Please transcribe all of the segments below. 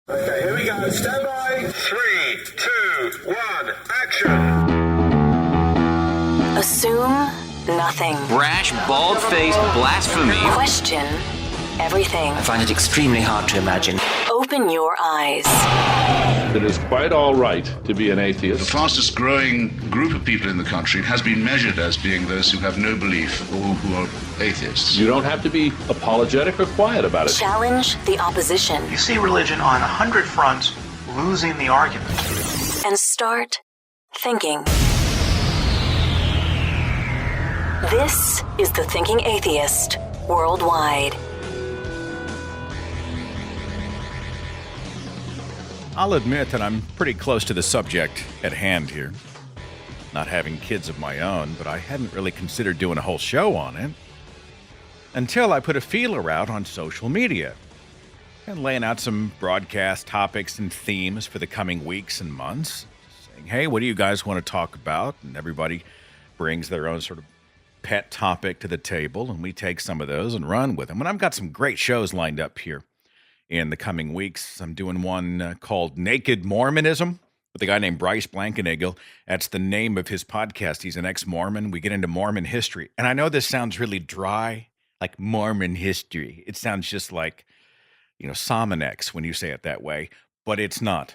Okay, here we go. Stand by. 3, 2, 1, action. Assume nothing. Brash, bald-faced blasphemy. Question everything. I find it extremely hard to imagine. Open your eyes. It is quite all right to be an atheist. The fastest growing group of people in the country has been measured as being those who have no belief or who are atheists. You don't have to be apologetic or quiet about it. Challenge the opposition. You see religion on 100 fronts losing the argument. And start thinking. This is The Thinking Atheist Worldwide. I'll admit that I'm pretty close to the subject at hand here. Not having kids of my own, but I hadn't really considered doing a whole show on it until I put a feeler out on social media and laying out some broadcast topics and themes for the coming weeks and months, saying, hey, what do you guys want to talk about? And everybody brings their own sort of pet topic to the table, and we take some of those and run with them. And I've got some great shows lined up here in the coming weeks. I'm doing one called Naked Mormonism with a guy named Bryce Blankenagel. That's the name of his podcast. He's an ex-Mormon. We get into Mormon history. And I know this sounds really dry, like Mormon history. It sounds just like, Somonex when you say it that way, but it's not.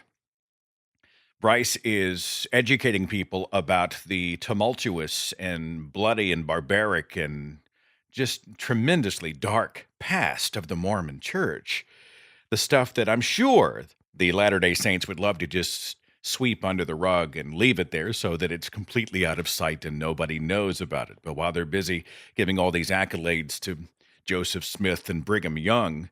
Bryce is educating people about the tumultuous and bloody and barbaric and just tremendously dark past of the Mormon Church. The stuff that I'm sure the Latter-day Saints would love to just sweep under the rug and leave it there so that it's completely out of sight and nobody knows about it. But while they're busy giving all these accolades to Joseph Smith and Brigham Young,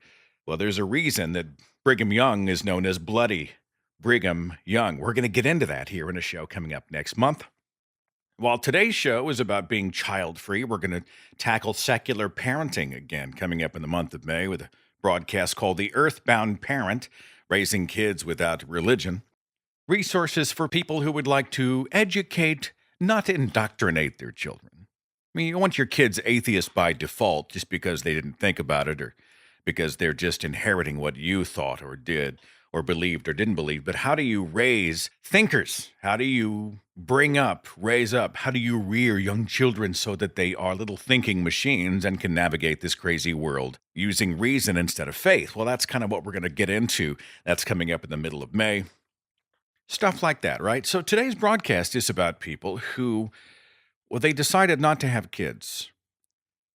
well, there's a reason that Brigham Young is known as Bloody Brigham Young. We're going to get into that here in a show coming up next month. While today's show is about being child-free, we're going to tackle secular parenting again coming up in the month of May with a broadcast called The Earthbound Parent, Raising Kids Without Religion. Resources for people who would like to educate, not indoctrinate their children. I mean, you want your kids atheist by default just because they didn't think about it or because they're just inheriting what you thought or did or believed or didn't believe. But how do you raise thinkers? How do you raise up? How do you rear young children so that they are little thinking machines and can navigate this crazy world using reason instead of faith? Well, that's kind of what we're going to get into. That's coming up in the middle of May. Stuff like that, right? So today's broadcast is about people who, they decided not to have kids.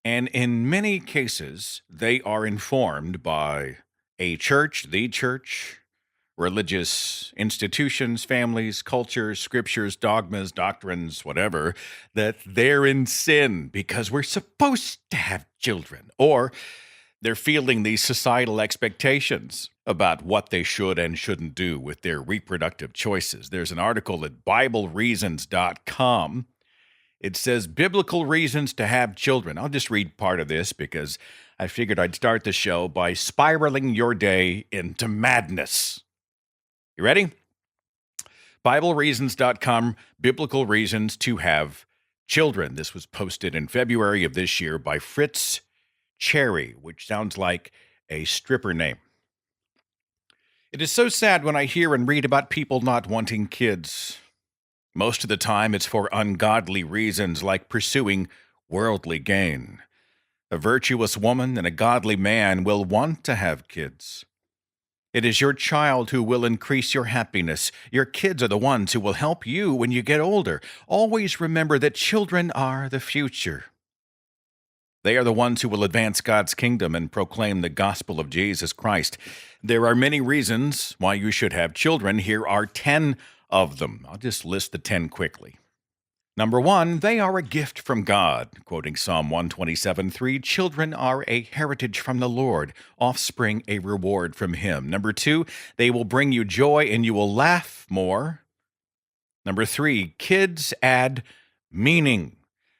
And in many cases, they are informed by a church, the church, religious institutions, families, cultures, scriptures, dogmas, doctrines, whatever, that they're in sin because we're supposed to have children. Or they're feeling these societal expectations about what they should and shouldn't do with their reproductive choices. There's an article at BibleReasons.com. It says, Biblical Reasons to Have Children. I'll just read part of this because I figured I'd start the show by spiraling your day into madness. You ready? BibleReasons.com, Biblical Reasons to Have Children. This was posted in February of this year by Fritz Cherry, which sounds like a stripper name. It is so sad when I hear and read about people not wanting kids. Most of the time, it's for ungodly reasons like pursuing worldly gain. A virtuous woman and a godly man will want to have kids. It is your child who will increase your happiness. Your kids are the ones who will help you when you get older. Always remember that children are the future. They are the ones who will advance God's kingdom and proclaim the gospel of Jesus Christ. There are many reasons why you should have children. Here are 10 of them. I'll just list the 10 quickly. Number 1, they are a gift from God. Quoting Psalm 127:3, children are a heritage from the Lord, offspring a reward from Him. Number 2, they will bring you joy and you will laugh more. Number 3, kids add meaning.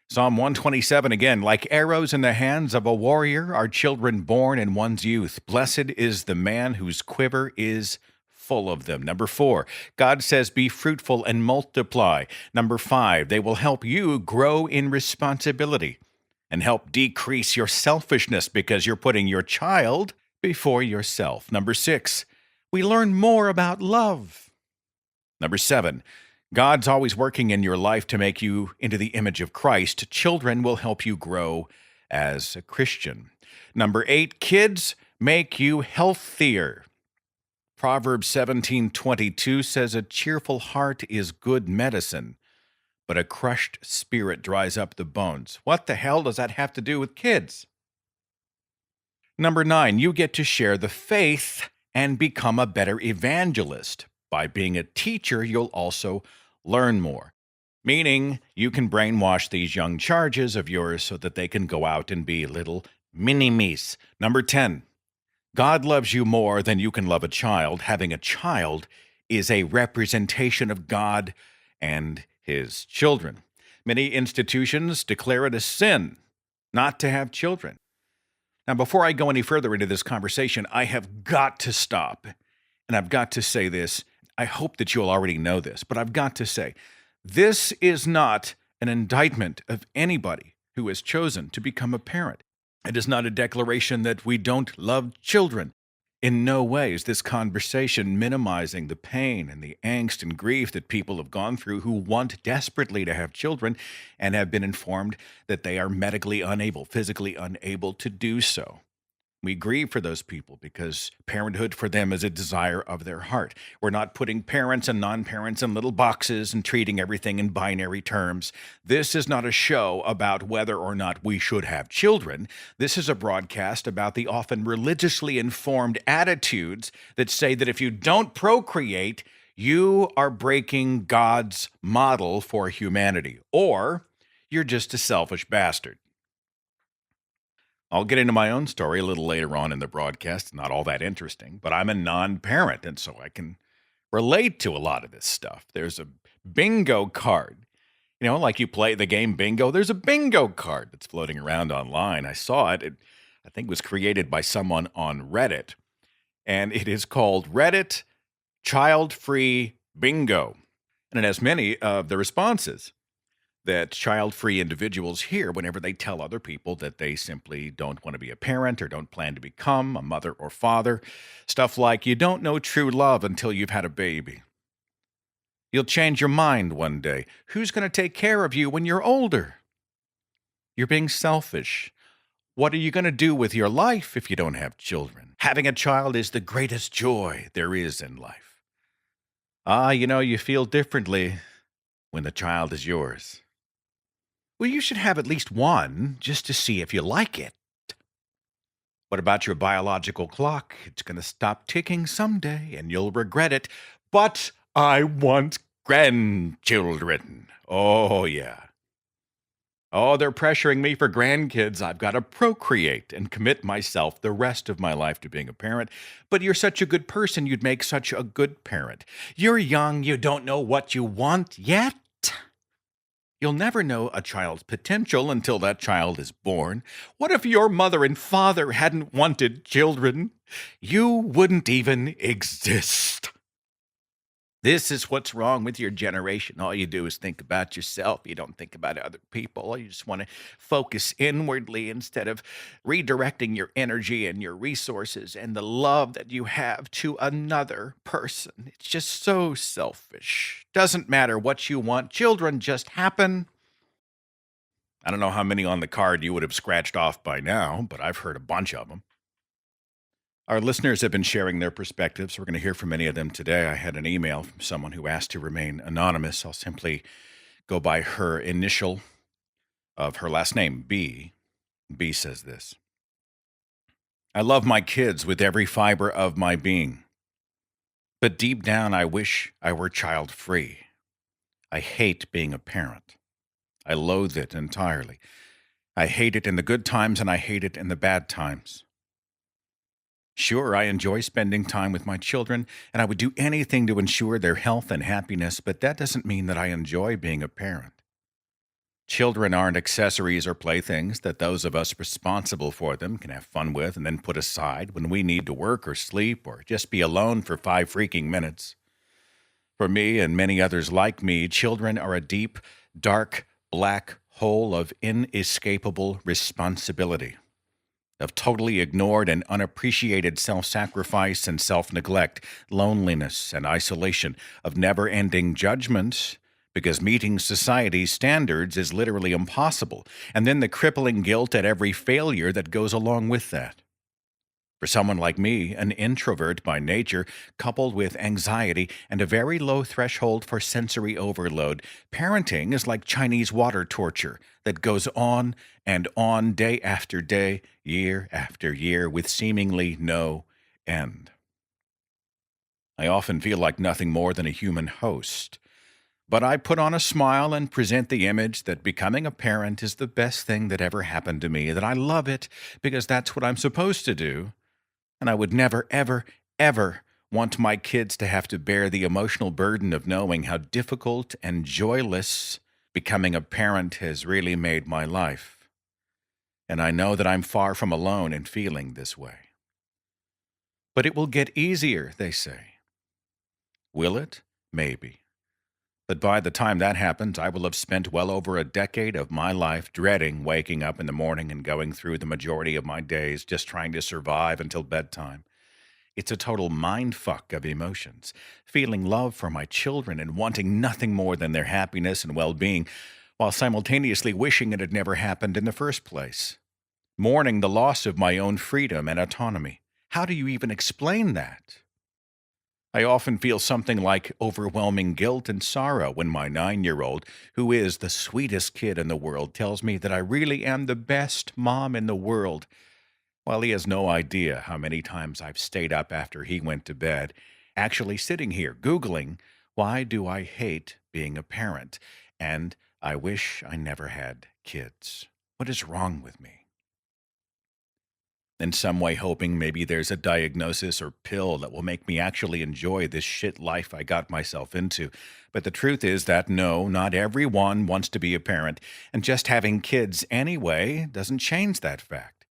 Psalm 127 again, like arrows in the hands of a warrior are children born in one's youth. Blessed is the man whose quiver is full of them. Number 4, God says, be fruitful and multiply. Number 5, they will help you grow in responsibility and help decrease your selfishness because you're putting your child before yourself. Number 6, we learn more about love. Number 7, God's always working in your life to make you into the image of Christ. Children will help you grow as a Christian. Number 8, kids make you healthier. Proverbs 17:22 says, "A cheerful heart is good medicine, but a crushed spirit dries up the bones." What the hell does that have to do with kids? Number 9, you get to share the faith and become a better evangelist. By being a teacher, you'll also learn more. Meaning, you can brainwash these young charges of yours so that they can go out and be little mini-me's. Number 10, God loves you more than you can love a child. Having a child is a representation of God and His children. Many institutions declare it a sin not to have children. Now, before I go any further into this conversation, I have got to stop, and I've got to say this. I hope that you'll already know this, but I've got to say, this is not an indictment of anybody who has chosen to become a parent. It is not a declaration that we don't love children. In no way is this conversation minimizing the pain and the angst and grief that people have gone through who want desperately to have children and have been informed that they are medically unable, physically unable to do so. We grieve for those people because parenthood for them is a desire of their heart. We're not putting parents and non-parents in little boxes and treating everything in binary terms. This is not a show about whether or not we should have children. This is a broadcast about the often religiously informed attitudes that say that if you don't procreate, you are breaking God's model for humanity, or you're just a selfish bastard. I'll get into my own story a little later on in the broadcast. It's not all that interesting, but I'm a non-parent, and so I can relate to a lot of this stuff. There's a bingo card. You know, like you play the game bingo, there's a bingo card that's floating around online. I saw it. I think it was created by someone on Reddit, and it is called Reddit Child-Free Bingo. And it has many of the responses that child-free individuals hear whenever they tell other people that they simply don't want to be a parent or don't plan to become a mother or father. Stuff like, you don't know true love until you've had a baby. You'll change your mind one day. Who's going to take care of you when you're older? You're being selfish. What are you going to do with your life if you don't have children? Having a child is the greatest joy there is in life. You feel differently when the child is yours. Well, you should have at least one just to see if you like it. What about your biological clock? It's going to stop ticking someday and you'll regret it. But I want grandchildren. Oh, yeah. Oh, they're pressuring me for grandkids. I've got to procreate and commit myself the rest of my life to being a parent. But you're such a good person, you'd make such a good parent. You're young, you don't know what you want yet. You'll never know a child's potential until that child is born. What if your mother and father hadn't wanted children? You wouldn't even exist. This is what's wrong with your generation. All you do is think about yourself. You don't think about other people. You just want to focus inwardly instead of redirecting your energy and your resources and the love that you have to another person. It's just so selfish. Doesn't matter what you want. Children just happen. I don't know how many on the card you would have scratched off by now, but I've heard a bunch of them. Our listeners have been sharing their perspectives. We're going to hear from many of them today. I had an email from someone who asked to remain anonymous. I'll simply go by her initial of her last name, B. B says this: I love my kids with every fiber of my being, but deep down I wish I were child-free. I hate being a parent. I loathe it entirely. I hate it in the good times and I hate it in the bad times. Sure, I enjoy spending time with my children, and I would do anything to ensure their health and happiness, but that doesn't mean that I enjoy being a parent. Children aren't accessories or playthings that those of us responsible for them can have fun with and then put aside when we need to work or sleep or just be alone for 5 freaking minutes. For me and many others like me, children are a deep, dark, black hole of inescapable responsibility. of totally ignored and unappreciated self-sacrifice and self-neglect, loneliness and isolation, of never-ending judgment, because meeting society's standards is literally impossible, and then the crippling guilt at every failure that goes along with that. For someone like me, an introvert by nature, coupled with anxiety and a very low threshold for sensory overload, parenting is like Chinese water torture that goes on and on day after day, year after year, with seemingly no end. I often feel like nothing more than a human host. But I put on a smile and present the image that becoming a parent is the best thing that ever happened to me, that I love it because that's what I'm supposed to do. And I would never, ever, ever want my kids to have to bear the emotional burden of knowing how difficult and joyless becoming a parent has really made my life. And I know that I'm far from alone in feeling this way. But it will get easier, they say. Will it? Maybe. But by the time that happens, I will have spent well over a decade of my life dreading waking up in the morning and going through the majority of my days just trying to survive until bedtime. It's a total mindfuck of emotions, feeling love for my children and wanting nothing more than their happiness and well-being, while simultaneously wishing it had never happened in the first place. Mourning the loss of my own freedom and autonomy. How do you even explain that? I often feel something like overwhelming guilt and sorrow when my 9-year-old, who is the sweetest kid in the world, tells me that I really am the best mom in the world, while he has no idea how many times I've stayed up after he went to bed, actually sitting here Googling, why do I hate being a parent? And I wish I never had kids. What is wrong with me? In some way hoping maybe there's a diagnosis or pill that will make me actually enjoy this shit life I got myself into. But the truth is that no, not everyone wants to be a parent, and just having kids anyway doesn't change that fact.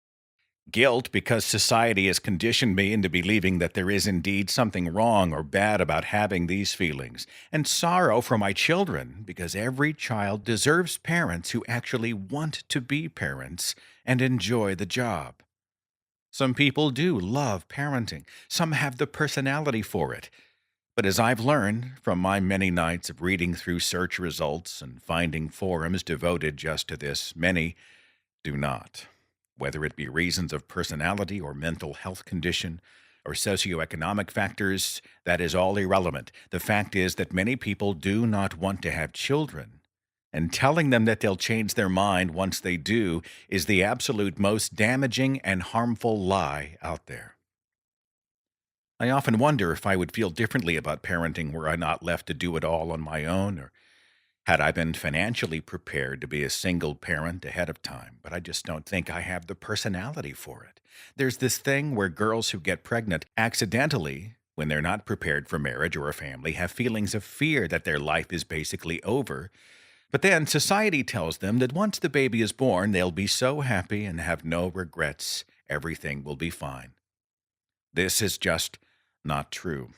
Guilt because society has conditioned me into believing that there is indeed something wrong or bad about having these feelings. And sorrow for my children because every child deserves parents who actually want to be parents and enjoy the job. Some people do love parenting. Some have the personality for it. But as I've learned from my many nights of reading through search results and finding forums devoted just to this, many do not. Whether it be reasons of personality or mental health condition or socioeconomic factors, that is all irrelevant. The fact is that many people do not want to have children. And telling them that they'll change their mind once they do is the absolute most damaging and harmful lie out there. I often wonder if I would feel differently about parenting were I not left to do it all on my own, or had I been financially prepared to be a single parent ahead of time, but I just don't think I have the personality for it. There's this thing where girls who get pregnant accidentally, when they're not prepared for marriage or a family, have feelings of fear that their life is basically over. But then society tells them that once the baby is born, they'll be so happy and have no regrets. Everything will be fine. This is just not true.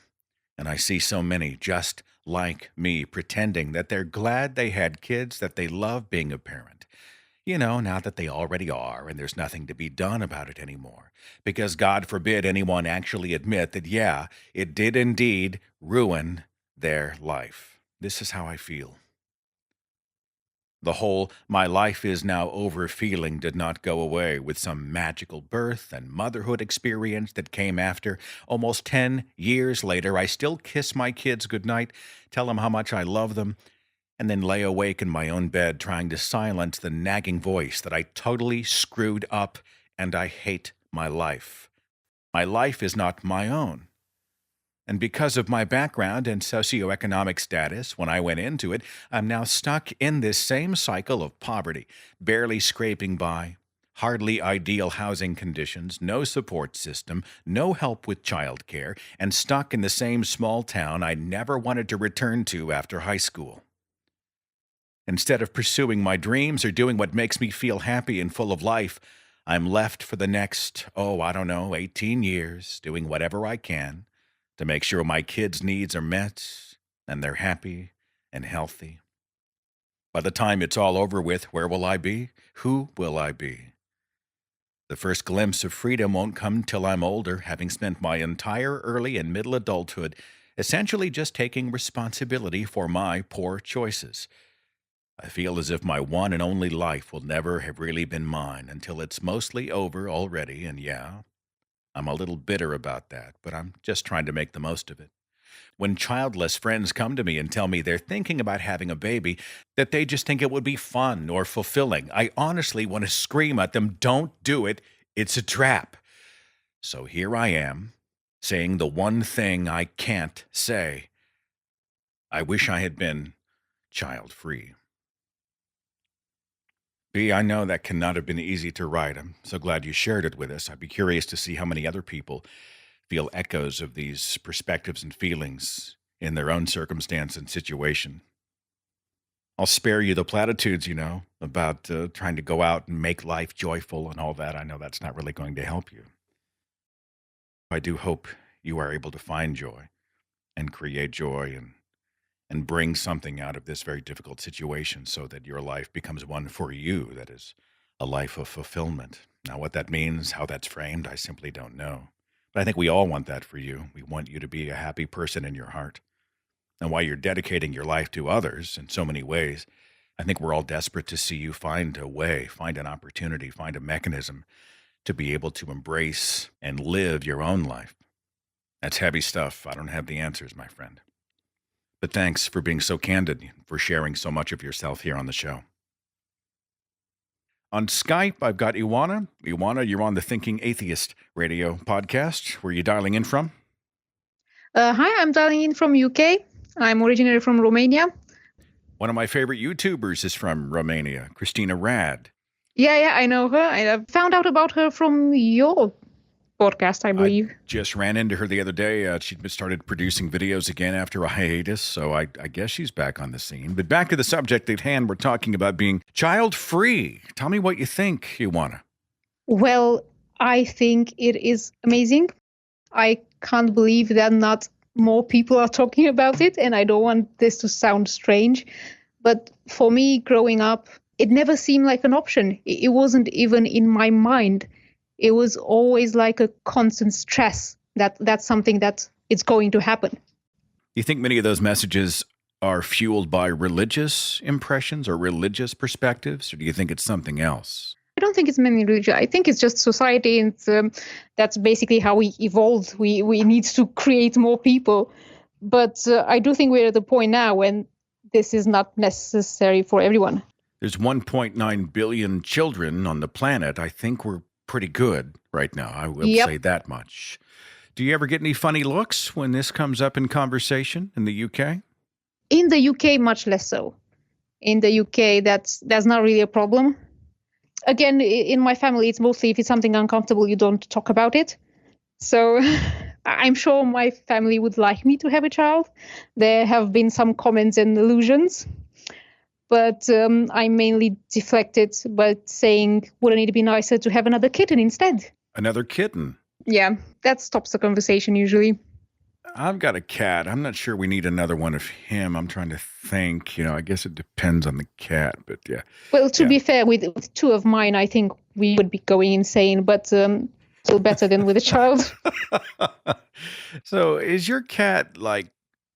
And I see so many just like me pretending that they're glad they had kids, that they love being a parent. You know, now that they already are, and there's nothing to be done about it anymore. Because God forbid anyone actually admit that, yeah, it did indeed ruin their life. This is how I feel. The whole "my life is now over" feeling did not go away with some magical birth and motherhood experience that came after. Almost 10 years later, I still kiss my kids goodnight, tell them how much I love them, and then lay awake in my own bed trying to silence the nagging voice that I totally screwed up and I hate my life. My life is not my own. And because of my background and socioeconomic status, when I went into it, I'm now stuck in this same cycle of poverty, barely scraping by, hardly ideal housing conditions, no support system, no help with childcare, and stuck in the same small town I never wanted to return to after high school. Instead of pursuing my dreams or doing what makes me feel happy and full of life, I'm left for the next, 18 years, doing whatever I can to make sure my kids' needs are met and they're happy and healthy. By the time it's all over with, where will I be? Who will I be? The first glimpse of freedom won't come till I'm older, having spent my entire early and middle adulthood essentially just taking responsibility for my poor choices. I feel as if my one and only life will never have really been mine until it's mostly over already, and yeah, I'm a little bitter about that, but I'm just trying to make the most of it. When childless friends come to me and tell me they're thinking about having a baby, that they just think it would be fun or fulfilling, I honestly want to scream at them, don't do it, it's a trap. So here I am, saying the one thing I can't say. I wish I had been child-free. B, I know that cannot have been easy to write. I'm so glad you shared it with us. I'd be curious to see how many other people feel echoes of these perspectives and feelings in their own circumstance and situation. I'll spare you the platitudes, about trying to go out and make life joyful and all that. I know that's not really going to help you. I do hope you are able to find joy and create joy and bring something out of this very difficult situation so that your life becomes one for you that is a life of fulfillment. Now, what that means, how that's framed, I simply don't know. But I think we all want that for you. We want you to be a happy person in your heart. And while you're dedicating your life to others in so many ways, I think we're all desperate to see you find a way, find an opportunity, find a mechanism to be able to embrace and live your own life. That's heavy stuff. I don't have the answers, my friend. But thanks for being so candid, for sharing so much of yourself here on the show. On Skype, I've got Ioana. Ioana, you're on the Thinking Atheist radio podcast. Where are you dialing in from? Hi, I'm dialing in from UK. I'm originally from Romania. One of my favorite YouTubers is from Romania, Christina Rad. Yeah, I know her. I found out about her from your podcast, I believe. I just ran into her the other day. She'd started producing videos again after a hiatus, so I guess she's back on the scene. But back to the subject at hand, we're talking about being child-free. Tell me what you think, Ioana. Well, I think it is amazing. I can't believe that not more people are talking about it, and I don't want this to sound strange. But for me, growing up, it never seemed like an option. It wasn't even in my mind. It was always like a constant stress that that's something that it's going to happen. You think many of those messages are fueled by religious impressions or religious perspectives, or do you think it's something else? I don't think it's mainly religion. I think it's just society, and that's basically how we evolved. We need to create more people. But I do think we're at the point now when this is not necessary for everyone. There's 1.9 billion children on the planet. I think we're pretty good right now. I will say that much. Do you ever get any funny looks when this comes up in conversation in the UK? In the UK, much less so. In the UK, that's not really a problem. Again, in my family, it's mostly if it's something uncomfortable, you don't talk about it. So I'm sure my family would like me to have a child. There have been some comments and allusions. But I mainly deflected by saying, wouldn't it be nicer to have another kitten instead? Another kitten? Yeah, that stops the conversation usually. I've got a cat. I'm not sure we need another one of him. I'm trying to think. I guess it depends on the cat, but yeah. Well, to be fair, with two of mine, I think we would be going insane, but still better than with a child. So is your cat like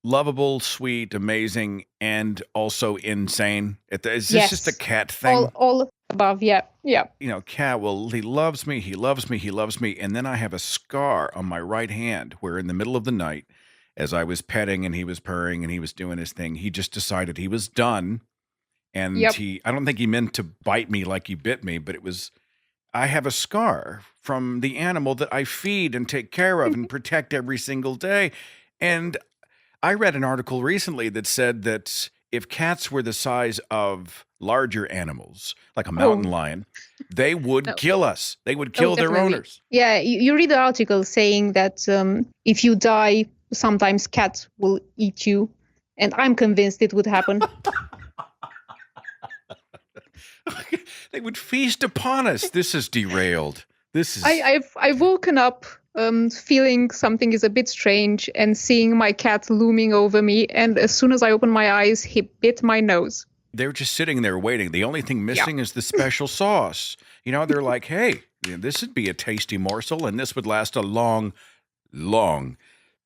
lovable, sweet, amazing, and also insane? Is this just a cat thing? All above, yeah. Cat, well, he loves me, and then I have a scar on my right hand where in the middle of the night, as I was petting and he was purring and he was doing his thing, he just decided he was done. And I don't think he meant to bite me like he bit me, but I have a scar from the animal that I feed and take care of and protect every single day. And I read an article recently that said that if cats were the size of larger animals, like a mountain lion, they would kill us. They would kill their owners. Yeah, you read the article saying that if you die, sometimes cats will eat you. And I'm convinced it would happen. They would feast upon us. This is derailed. I've woken up feeling something is a bit strange and seeing my cat looming over me. And as soon as I opened my eyes, he bit my nose. They're just sitting there waiting. The only thing missing is the special sauce. They're like, hey, Yeah, this would be a tasty morsel, and this would last a long, long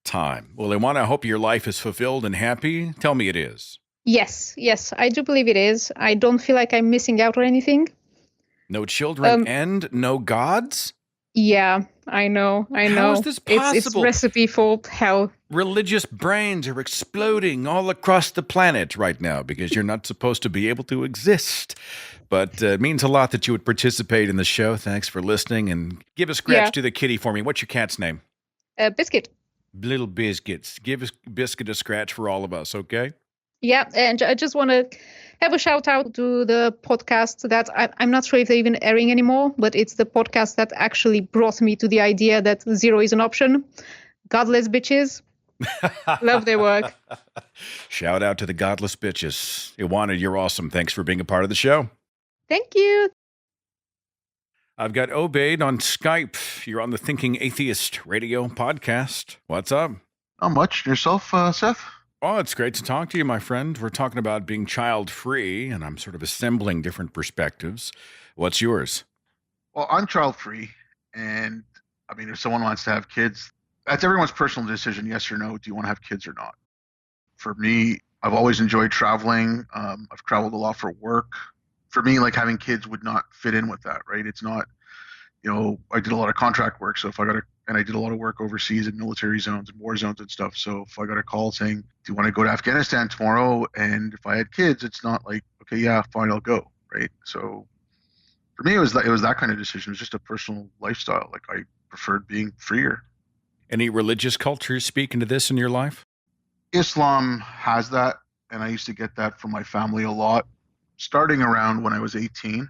time. Well, Iwana, I hope your life is fulfilled and happy. Tell me it is. Yes, I do believe it is. I don't feel like I'm missing out or anything. No children and no gods? Yeah, I know. How is this possible? It's recipe for hell. Religious brains are exploding all across the planet right now because you're not supposed to be able to exist. But it means a lot that you would participate in the show. Thanks for listening. And give a scratch to the kitty for me. What's your cat's name? Biscuit. Little Biscuits. Give Biscuit a scratch for all of us, okay? Yeah, and I just want to have a shout out to the podcast that I'm not sure if they're even airing anymore, but it's the podcast that actually brought me to the idea that zero is an option. Godless bitches. Love their work. Shout out to the godless bitches. Iwana, you're awesome. Thanks for being a part of the show. Thank you. I've got Obaid on Skype. You're on the Thinking Atheist radio podcast. What's up? Not much. Yourself, Seth? Oh, it's great to talk to you, my friend. We're talking about being child-free, and I'm sort of assembling different perspectives. What's yours? Well, I'm child-free, and I mean, if someone wants to have kids, that's everyone's personal decision, yes or no. Do you want to have kids or not? For me, I've always enjoyed traveling. I've traveled a lot for work. For me, like having kids would not fit in with that, right? It's not, I did a lot of contract work, so if I got and I did a lot of work overseas in military zones and war zones and stuff. So if I got a call saying, do you want to go to Afghanistan tomorrow? And if I had kids, it's not like, okay, yeah, fine, I'll go, right? So for me, it was that kind of decision. It was just a personal lifestyle. Like I preferred being freer. Any religious cultures speak into this in your life? Islam has that, and I used to get that from my family a lot, starting around when I was 18.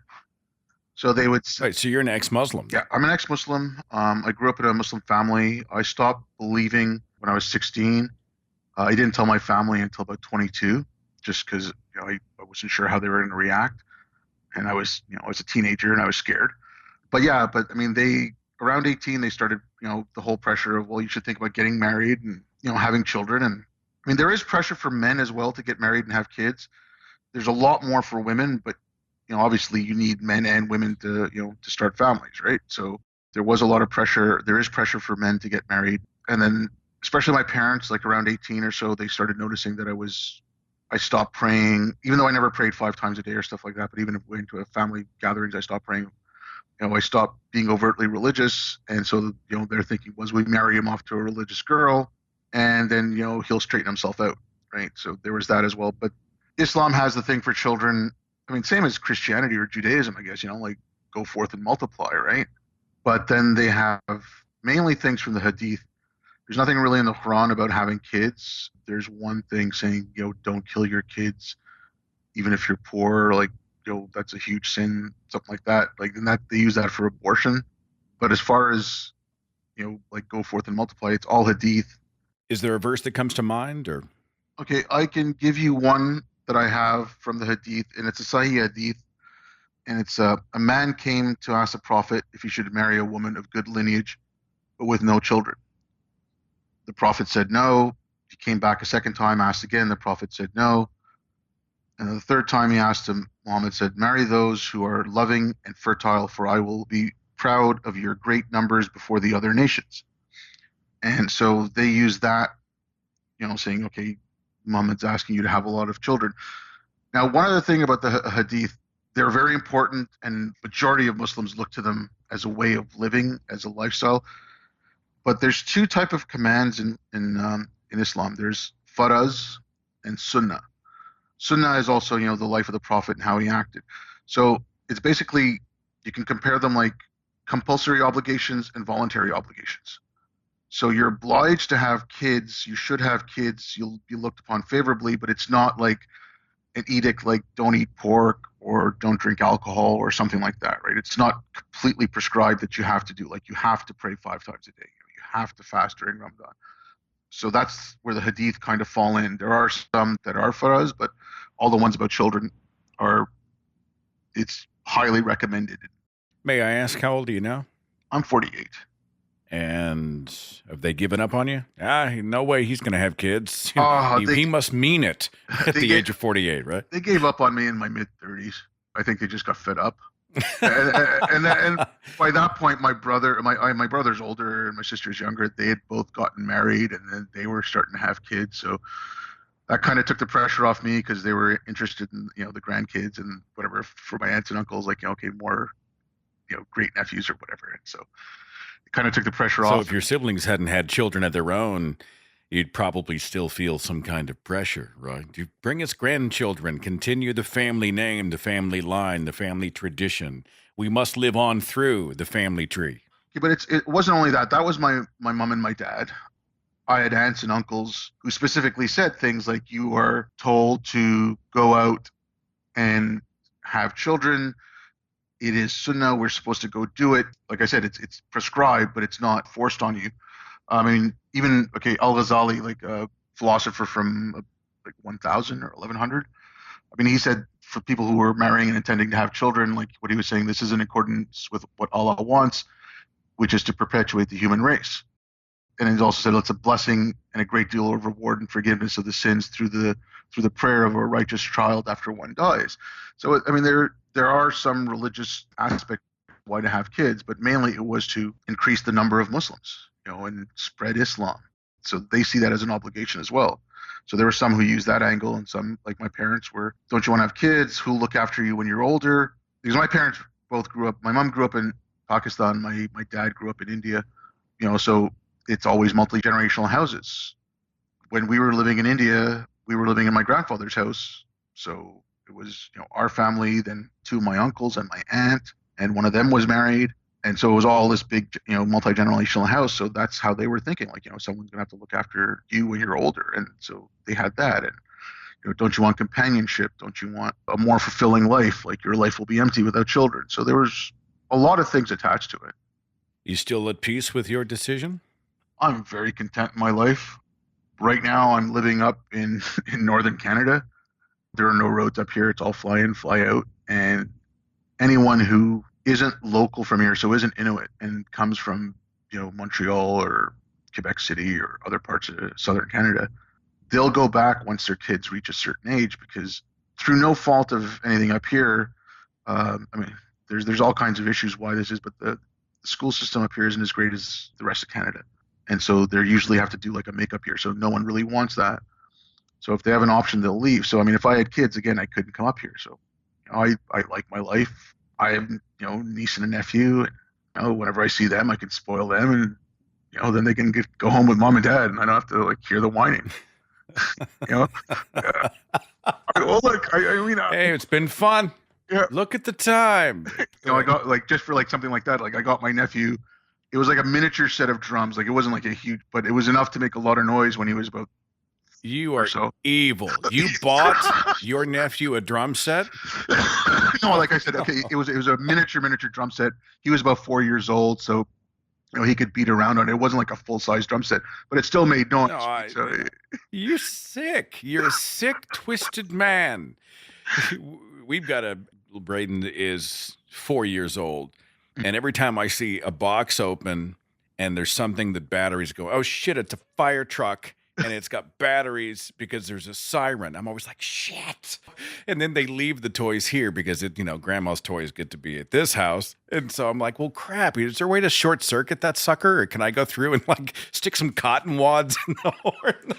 So they would say, right, so you're an ex-Muslim. Yeah, I'm an ex-Muslim. I grew up in a Muslim family. I stopped believing when I was 16. I didn't tell my family until about 22, just because I wasn't sure how they were going to react, and I was a teenager and I was scared. But I mean, around 18 they started the whole pressure of, well, you should think about getting married and having children. And I mean, there is pressure for men as well to get married and have kids. There's a lot more for women, but obviously you need men and women to start families, right? So there was a lot of pressure. There is pressure for men to get married. And then especially my parents, like around 18 or so, they started noticing that I stopped praying, even though I never prayed 5 times a day or stuff like that. But even if we went to a family gatherings, I stopped praying. I stopped being overtly religious. And so, their thinking was, we marry him off to a religious girl and then, he'll straighten himself out, right? So there was that as well. But Islam has the thing for children. I mean, same as Christianity or Judaism, I guess, like go forth and multiply, right? But then they have mainly things from the Hadith. There's nothing really in the Quran about having kids. There's one thing saying, don't kill your kids, even if you're poor, like, that's a huge sin, something like that. Like, and that they use that for abortion. But as far as, like go forth and multiply, it's all Hadith. Is there a verse that comes to mind, or? Okay, I can give you one that I have from the Hadith, and it's a Sahih Hadith, and it's a man came to ask the Prophet if he should marry a woman of good lineage, but with no children. The Prophet said no. He came back a second time, asked again. The Prophet said no. And the third time he asked him, Muhammad said, marry those who are loving and fertile, for I will be proud of your great numbers before the other nations. And so they use that, saying, okay, Muhammad's asking you to have a lot of children. Now, one other thing about the Hadith, they're very important, and majority of Muslims look to them as a way of living, as a lifestyle. But there's 2 type of commands in Islam. There's faraz and sunnah. Sunnah is also, the life of the Prophet and how he acted. So it's basically, you can compare them like compulsory obligations and voluntary obligations. So you're obliged to have kids. You should have kids. You'll be looked upon favorably, but it's not like an edict like don't eat pork or don't drink alcohol or something like that, right? It's not completely prescribed that you have to do. Like you have to pray 5 times a day. You have to fast during Ramadan. So that's where the Hadith kind of fall in. There are some that are for us, but all the ones about children it's highly recommended. May I ask, how old are you now? I'm 48. And have they given up on you? No way he's going to have kids. He must mean it at the age of 48, right? They gave up on me in my mid-30s. I think they just got fed up. and by that point, my brother's older and my sister's younger. They had both gotten married, and then they were starting to have kids. So that kind of took the pressure off me because they were interested in the grandkids and whatever for my aunts and uncles. Like okay, more great nephews or whatever. And so it kind of took the pressure off. So if your siblings hadn't had children of their own, you'd probably still feel some kind of pressure, right? You bring us grandchildren, continue the family name, the family line, the family tradition. We must live on through the family tree. Yeah, but it wasn't only that. That was my mom and my dad. I had aunts and uncles who specifically said things like, you are told to go out and have children. It is sunnah. We're supposed to go do it. Like I said, it's prescribed, but it's not forced on you. I mean, even, Al-Ghazali, like a philosopher from like 1000 or 1100. I mean, he said for people who were marrying and intending to have children, like what he was saying, this is in accordance with what Allah wants, which is to perpetuate the human race. And he also said it's a blessing and a great deal of reward and forgiveness of the sins through the prayer of a righteous child after one dies. So, I mean, there are some religious aspects why to have kids, but mainly it was to increase the number of Muslims, and spread Islam. So they see that as an obligation as well. So there were some who used that angle, and some, like my parents, were, don't you want to have kids? Who'll look after you when you're older? Because my parents both grew up, my mom grew up in Pakistan, my dad grew up in India, so it's always multi-generational houses. When we were living in India, we were living in my grandfather's house. So it was, our family, then two of my uncles and my aunt, and one of them was married. And so it was all this big, multi-generational house. So that's how they were thinking, like, someone's going to have to look after you when you're older. And so they had that. And, don't you want companionship? Don't you want a more fulfilling life? Like, your life will be empty without children. So there was a lot of things attached to it. You still at peace with your decision? I'm very content in my life. Right now, I'm living up in northern Canada. There are no roads up here. It's all fly in, fly out. And anyone who isn't local from here, so isn't Inuit, and comes from, Montreal or Quebec City or other parts of southern Canada, they'll go back once their kids reach a certain age, because through no fault of anything up here, I mean, there's all kinds of issues why this is, but the school system up here isn't as great as the rest of Canada. And so they usually have to do like a makeup year. So no one really wants that. So if they have an option, they'll leave. So, I mean, if I had kids, again, I couldn't come up here. So I like my life. I have, niece and a nephew. And, whenever I see them, I can spoil them. And, then they can go home with mom and dad. And I don't have to, hear the whining. Well, look, I mean, hey, it's been fun. Yeah. Look at the time. I got, just for, something like that, I got my nephew. It was like a miniature set of drums. It wasn't like a huge, but it was enough to make a lot of noise when he was about. You are evil. You bought your nephew a drum set? No, like I said, okay, it was a miniature drum set. He was about 4 years old, so he could beat around on it. It wasn't like a full size drum set, but it still made noise. No, you're sick. You're a sick, twisted man. We've got Braden is 4 years old. And every time I see a box open and there's something that batteries go, oh shit, it's a fire truck and it's got batteries because there's a siren. I'm always like, shit. And then they leave the toys here because grandma's toys get to be at this house. And so I'm like, well, crap, is there a way to short circuit that sucker? Or can I go through and stick some cotton wads in the horn?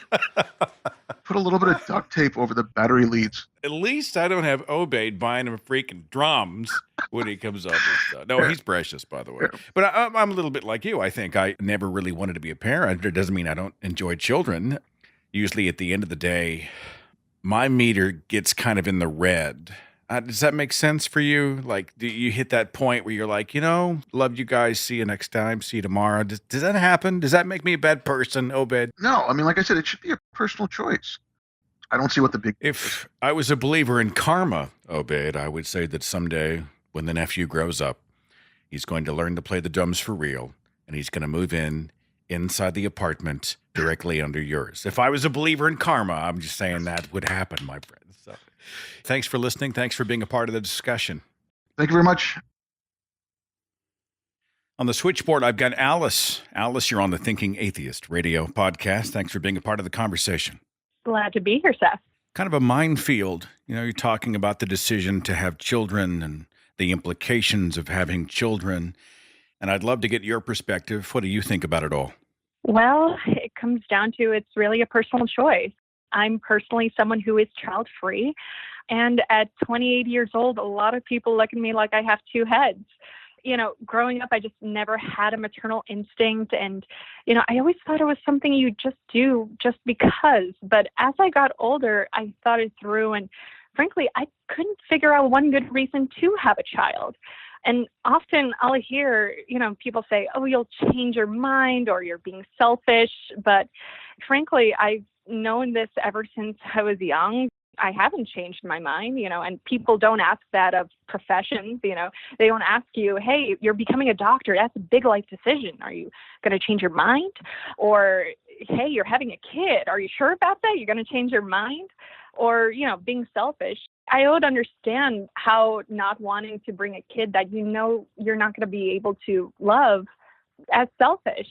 Put a little bit of duct tape over the battery leads. At least I don't have Obaid buying him freaking drums when he comes up with stuff. No, he's precious, by the way. But I'm a little bit like you. I think I never really wanted to be a parent. It doesn't mean I don't enjoy children. Usually at the end of the day, my meter gets kind of in the red. Does that make sense for you? Do you hit that point where you're like, love you guys. See you next time. See you tomorrow. Does that happen? Does that make me a bad person, Obed? No. I mean, like I said, it should be a personal choice. I don't see what the big... If I was a believer in karma, Obed, I would say that someday when the nephew grows up, he's going to learn to play the drums for real, and he's going to move inside the apartment directly under yours. If I was a believer in karma, I'm just saying that would happen, my friend. So, thanks for listening. Thanks for being a part of the discussion. Thank you very much. On the switchboard, I've got Alice. Alice, you're on the Thinking Atheist radio podcast. Thanks for being a part of the conversation. Glad to be here, Seth. Kind of a minefield. You're talking about the decision to have children and the implications of having children. And I'd love to get your perspective. What do you think about it all? Well, it comes down to it's really a personal choice. I'm personally someone who is child-free. And at 28 years old, a lot of people look at me like I have two heads. Growing up, I just never had a maternal instinct. And, I always thought it was something you just do just because. But as I got older, I thought it through. And frankly, I couldn't figure out one good reason to have a child. And often I'll hear, people say, oh, you'll change your mind or you're being selfish. But frankly, I've known this ever since I was young. I haven't changed my mind, and people don't ask that of professions, they don't ask you, hey, you're becoming a doctor. That's a big life decision. Are you going to change your mind? Or, hey, you're having a kid. Are you sure about that? You're going to change your mind? Or, being selfish. I would understand how not wanting to bring a kid that you're not going to be able to love as selfish.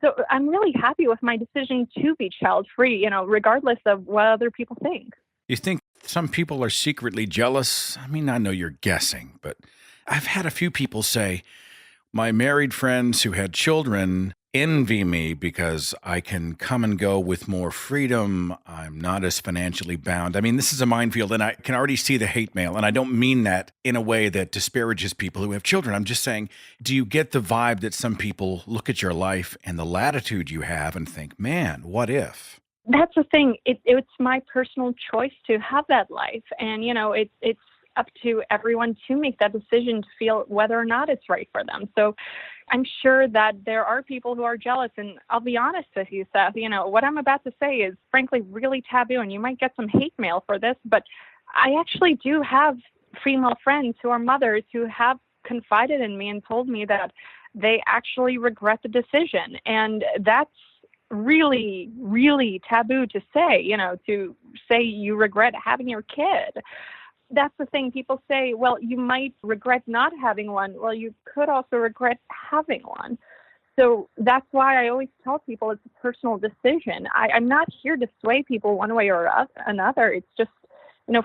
So I'm really happy with my decision to be child-free, regardless of what other people think. You think some people are secretly jealous? I mean, I know you're guessing, but I've had a few people say, my married friends who had children envy me because I can come and go with more freedom. I'm not as financially bound. I mean, this is a minefield, and I can already see the hate mail, and I don't mean that in a way that disparages people who have children. I'm just saying, do you get the vibe that some people look at your life and the latitude you have and think, man, what if? That's the thing. It's my personal choice to have that life. And, it's up to everyone to make that decision to feel whether or not it's right for them. So I'm sure that there are people who are jealous. And I'll be honest with you, Seth, what I'm about to say is frankly really taboo. And you might get some hate mail for this, but I actually do have female friends who are mothers who have confided in me and told me that they actually regret the decision. And that's really, really taboo to say, to say you regret having your kid. That's the thing. People say, well, you might regret not having one. Well, you could also regret having one. So that's why I always tell people it's a personal decision. I'm not here to sway people one way or another. It's just,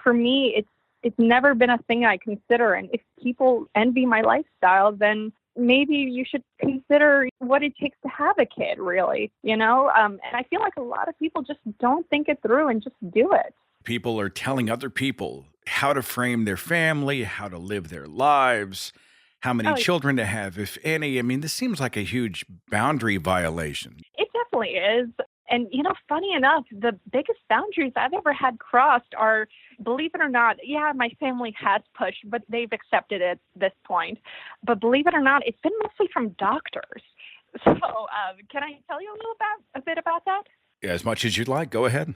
for me, it's never been a thing I consider. And if people envy my lifestyle, then maybe you should consider what it takes to have a kid, really, and I feel like a lot of people just don't think it through and just do it. People are telling other people how to frame their family, how to live their lives, how many children to have, if any. I mean, this seems like a huge boundary violation. It definitely is. And, funny enough, the biggest boundaries I've ever had crossed are, believe it or not, my family has pushed, but they've accepted it at this point. But believe it or not, it's been mostly from doctors. So can I tell you a bit about that? Yeah, as much as you'd like. Go ahead.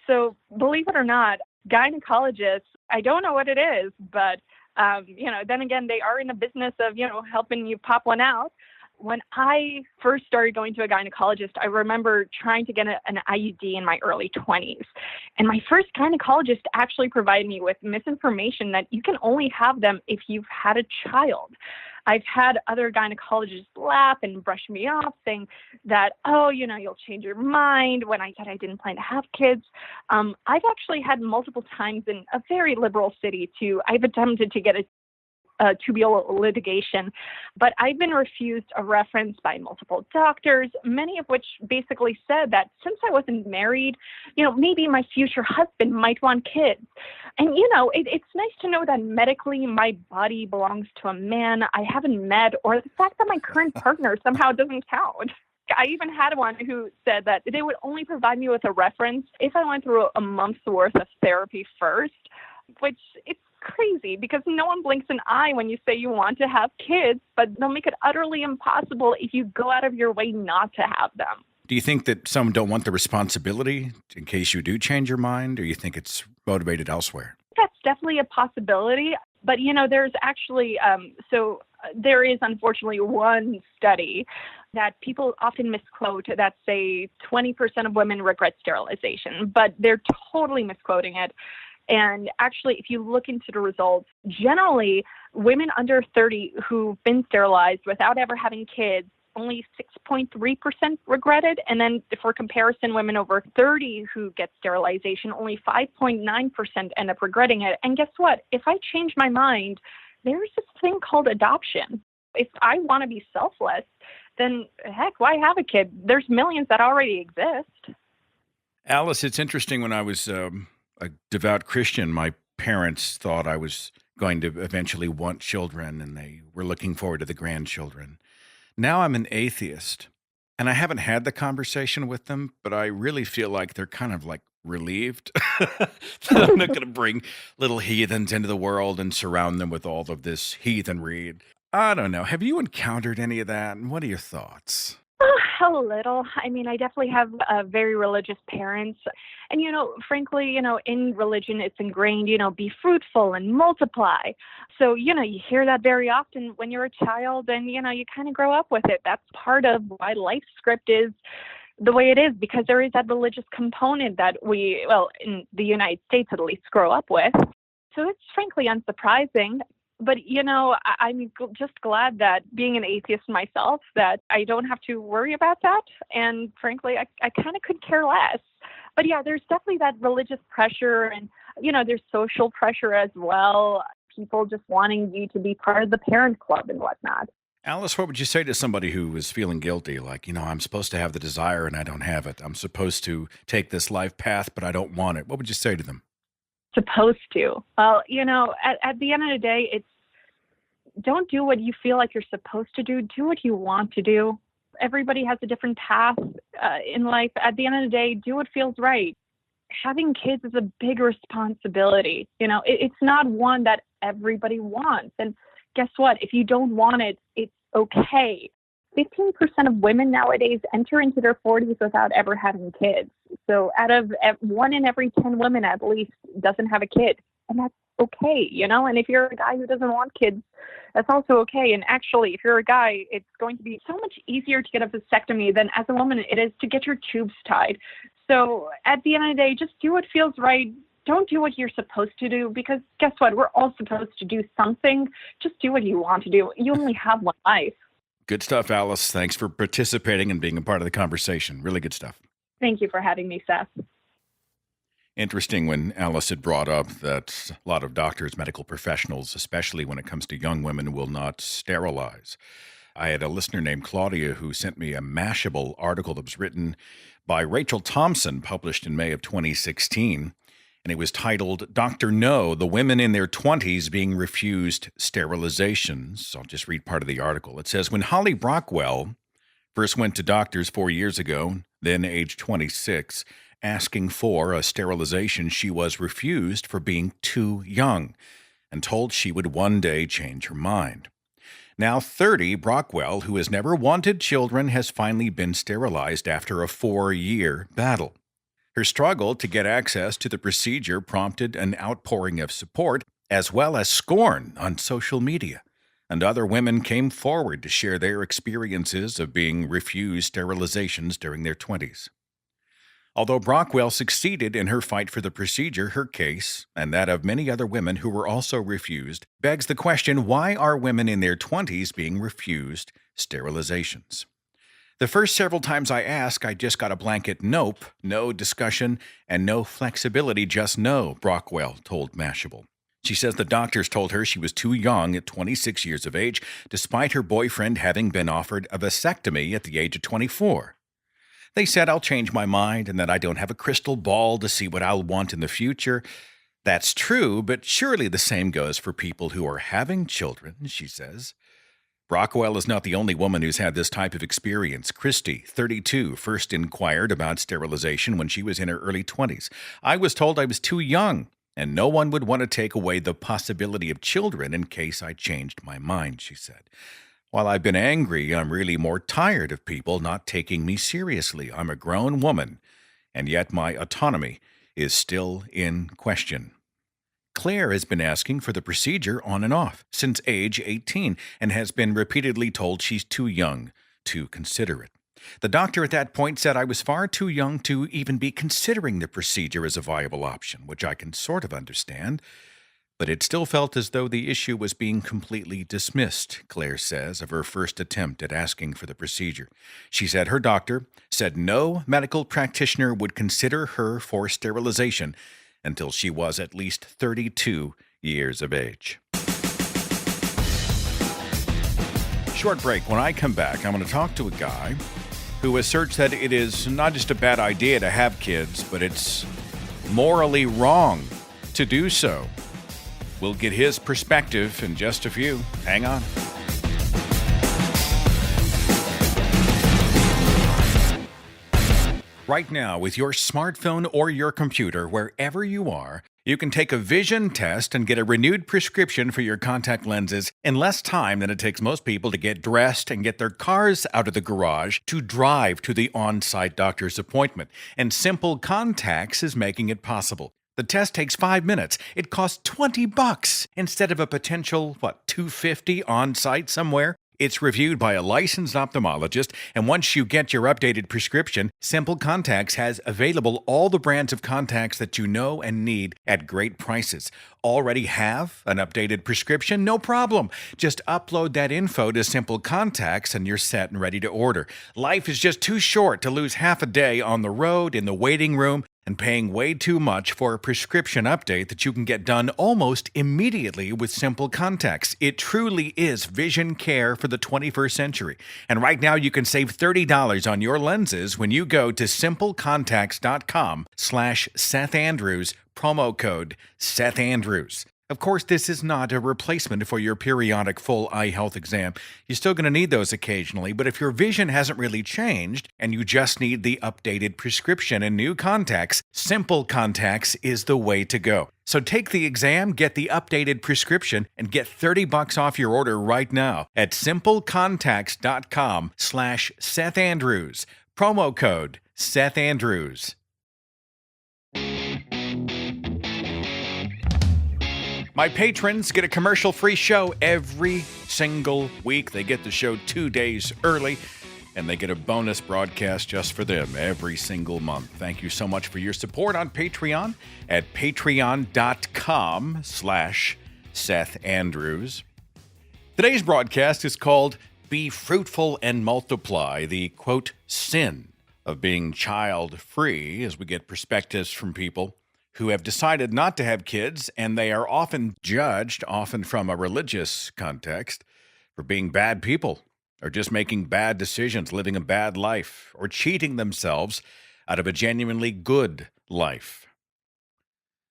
So believe it or not, gynecologists, I don't know what it is, but, then again, they are in the business of, helping you pop one out. When I first started going to a gynecologist, I remember trying to get an IUD in my early 20s. And my first gynecologist actually provided me with misinformation that you can only have them if you've had a child. I've had other gynecologists laugh and brush me off saying that, you'll change your mind when I said I didn't plan to have kids. I've actually had multiple times in a very liberal city I've attempted to get a tubular litigation, but I've been refused a reference by multiple doctors, many of which basically said that since I wasn't married, maybe my future husband might want kids. And, it's nice to know that medically my body belongs to a man I haven't met, or the fact that my current partner somehow doesn't count. I even had one who said that they would only provide me with a reference if I went through a month's worth of therapy first, which it's crazy because no one blinks an eye when you say you want to have kids, but they'll make it utterly impossible if you go out of your way not to have them. Do you think that some don't want the responsibility in case you do change your mind, or you think it's motivated elsewhere? That's definitely a possibility. But, there's actually, there is unfortunately one study that people often misquote that say 20% of women regret sterilization, but they're totally misquoting it. And actually, if you look into the results, generally, women under 30 who've been sterilized without ever having kids, only 6.3% regretted. And then for comparison, women over 30 who get sterilization, only 5.9% end up regretting it. And guess what? If I change my mind, there's this thing called adoption. If I want to be selfless, then heck, why have a kid? There's millions that already exist. Alice, it's interesting. When I was a devout Christian, my parents thought I was going to eventually want children, and they were looking forward to the grandchildren. Now I'm an atheist, and I haven't had the conversation with them, but I really feel like they're kind of like relieved that I'm not going to bring little heathens into the world and surround them with all of this heathenry. I don't know. Have you encountered any of that? And what are your thoughts? A little. I mean, I definitely have very religious parents. And, frankly, in religion, it's ingrained, be fruitful and multiply. So, you hear that very often when you're a child and, you kind of grow up with it. That's part of why life script is the way it is, because there is that religious component that we, in the United States at least, grow up with. So it's frankly unsurprising. But, I'm just glad that being an atheist myself, that I don't have to worry about that. And frankly, I kind of could care less. But yeah, there's definitely that religious pressure and, there's social pressure as well. People just wanting you to be part of the parent club and whatnot. Alice, what would you say to somebody who is feeling guilty? Like, I'm supposed to have the desire and I don't have it. I'm supposed to take this life path, but I don't want it. What would you say to them? Supposed to. Well, at the end of the day, it's don't do what you feel like you're supposed to do. Do what you want to do. Everybody has a different path in life. At the end of the day, do what feels right. Having kids is a big responsibility. It's not one that everybody wants. And guess what? If you don't want it, it's okay. 15% of women nowadays enter into their 40s without ever having kids. So out of 1 in every 10 women at least doesn't have a kid. And that's okay, And if you're a guy who doesn't want kids, that's also okay. And actually, if you're a guy, it's going to be so much easier to get a vasectomy than as a woman it is to get your tubes tied. So at the end of the day, just do what feels right. Don't do what you're supposed to do, because guess what? We're all supposed to do something. Just do what you want to do. You only have one life. Good stuff, Alice. Thanks for participating and being a part of the conversation. Really good stuff. Thank you for having me, Seth. Interesting when Alice had brought up that a lot of doctors, medical professionals, especially when it comes to young women, will not sterilize. I had a listener named Claudia who sent me a Mashable article that was written by Rachel Thompson, published in May of 2016. And it was titled, Dr. No, the Women in Their 20s Being Refused Sterilizations. I'll just read part of the article. It says, when Holly Brockwell first went to doctors 4 years ago, then age 26, asking for a sterilization, she was refused for being too young and told she would one day change her mind. Now 30, Brockwell, who has never wanted children, has finally been sterilized after a 4-year battle. Her struggle to get access to the procedure prompted an outpouring of support as well as scorn on social media, and other women came forward to share their experiences of being refused sterilizations during their 20s. Although Brockwell succeeded in her fight for the procedure, her case, and that of many other women who were also refused, begs the question, why are women in their 20s being refused sterilizations? The first several times I asked, I just got a blanket nope, no discussion, and no flexibility, just no, Brockwell told Mashable. She says the doctors told her she was too young at 26 years of age, despite her boyfriend having been offered a vasectomy at the age of 24. They said I'll change my mind and that I don't have a crystal ball to see what I'll want in the future. That's true, but surely the same goes for people who are having children, she says. Brockwell is not the only woman who's had this type of experience. Christy, 32, first inquired about sterilization when she was in her early 20s. I was told I was too young, and no one would want to take away the possibility of children in case I changed my mind, she said. While I've been angry, I'm really more tired of people not taking me seriously. I'm a grown woman, and yet my autonomy is still in question. Claire has been asking for the procedure on and off since age 18 and has been repeatedly told she's too young to consider it. The doctor at that point said I was far too young to even be considering the procedure as a viable option, which I can sort of understand. But it still felt as though the issue was being completely dismissed, Claire says, of her first attempt at asking for the procedure. She said her doctor said no medical practitioner would consider her for sterilization until she was at least 32 years of age. Short break. When I come back, I'm going to talk to a guy who asserts that it is not just a bad idea to have kids, but it's morally wrong to do so. We'll get his perspective in just a few. Hang on. Right now, with your smartphone or your computer, wherever you are, you can take a vision test and get a renewed prescription for your contact lenses in less time than it takes most people to get dressed and get their cars out of the garage to drive to the on-site doctor's appointment. And Simple Contacts is making it possible. The test takes 5 minutes. It costs $20 instead of a potential, $250 on-site somewhere. It's reviewed by a licensed ophthalmologist, and once you get your updated prescription, Simple Contacts has available all the brands of contacts that you know and need at great prices. Already have an updated prescription? No problem. Just upload that info to Simple Contacts and you're set and ready to order. Life is just too short to lose half a day on the road, in the waiting room, and paying way too much for a prescription update that you can get done almost immediately with Simple Contacts. It truly is vision care for the 21st century. And right now you can save $30 on your lenses when you go to simplecontacts.com/Seth Andrews, promo code Seth Andrews. Of course, this is not a replacement for your periodic full eye health exam. You're still going to need those occasionally, but if your vision hasn't really changed and you just need the updated prescription and new contacts, Simple Contacts is the way to go. So take the exam, get the updated prescription, and get $30 off your order right now at simplecontacts.com/Seth Andrews. Promo code Seth Andrews. My patrons get a commercial-free show every single week. They get the show 2 days early, and they get a bonus broadcast just for them every single month. Thank you so much for your support on Patreon at patreon.com/Seth Andrews. Today's broadcast is called Be Fruitful and Multiply, the, quote, sin of being child-free, as we get perspectives from people who have decided not to have kids, and they are often judged, often from a religious context, for being bad people, or just making bad decisions, living a bad life, or cheating themselves out of a genuinely good life.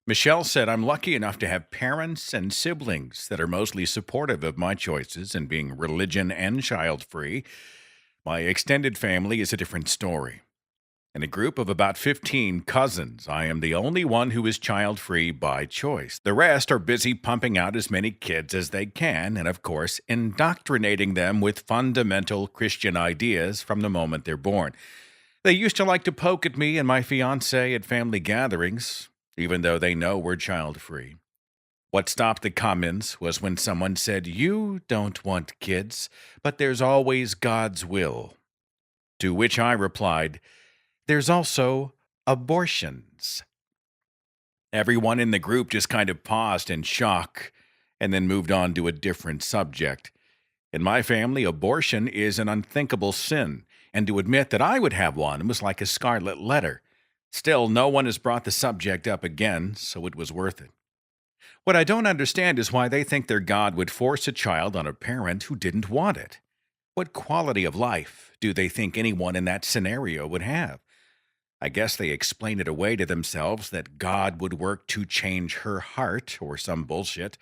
Michelle said, I'm lucky enough to have parents and siblings that are mostly supportive of my choices in being religion and child-free. My extended family is a different story. In a group of about 15 cousins, I am the only one who is child-free by choice. The rest are busy pumping out as many kids as they can and, of course, indoctrinating them with fundamental Christian ideas from the moment they're born. They used to like to poke at me and my fiancé at family gatherings, even though they know we're child-free. What stopped the comments was when someone said, "You don't want kids, but there's always God's will." To which I replied, "There's also abortions." Everyone in the group just kind of paused in shock and then moved on to a different subject. In my family, abortion is an unthinkable sin, and to admit that I would have one was like a scarlet letter. Still, no one has brought the subject up again, so it was worth it. What I don't understand is why they think their God would force a child on a parent who didn't want it. What quality of life do they think anyone in that scenario would have? I guess they explain it away to themselves that God would work to change her heart or some bullshit.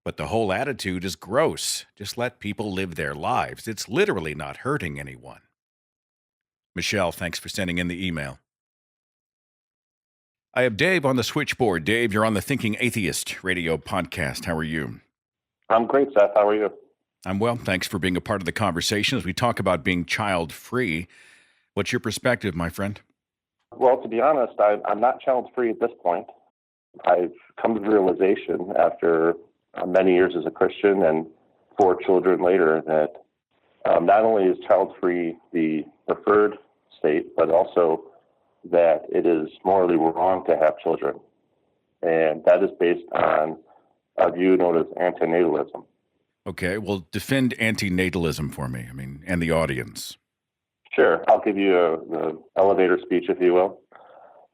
But the whole attitude is gross. Just let people live their lives. It's literally not hurting anyone. Michelle, thanks for sending in the email. I have Dave on the switchboard. Dave, you're on the Thinking Atheist radio podcast. How are you? I'm great, Seth. How are you? I'm well. Thanks for being a part of the conversation as we talk about being child-free. What's your perspective, my friend? Well, to be honest, I'm not child-free at this point. I've come to the realization after many years as a Christian and 4 children later that not only is child-free the preferred state, but also that it is morally wrong to have children. And that is based on a view known as antinatalism. Okay, well, defend antinatalism for me, and the audience. Sure. I'll give you the elevator speech, if you will.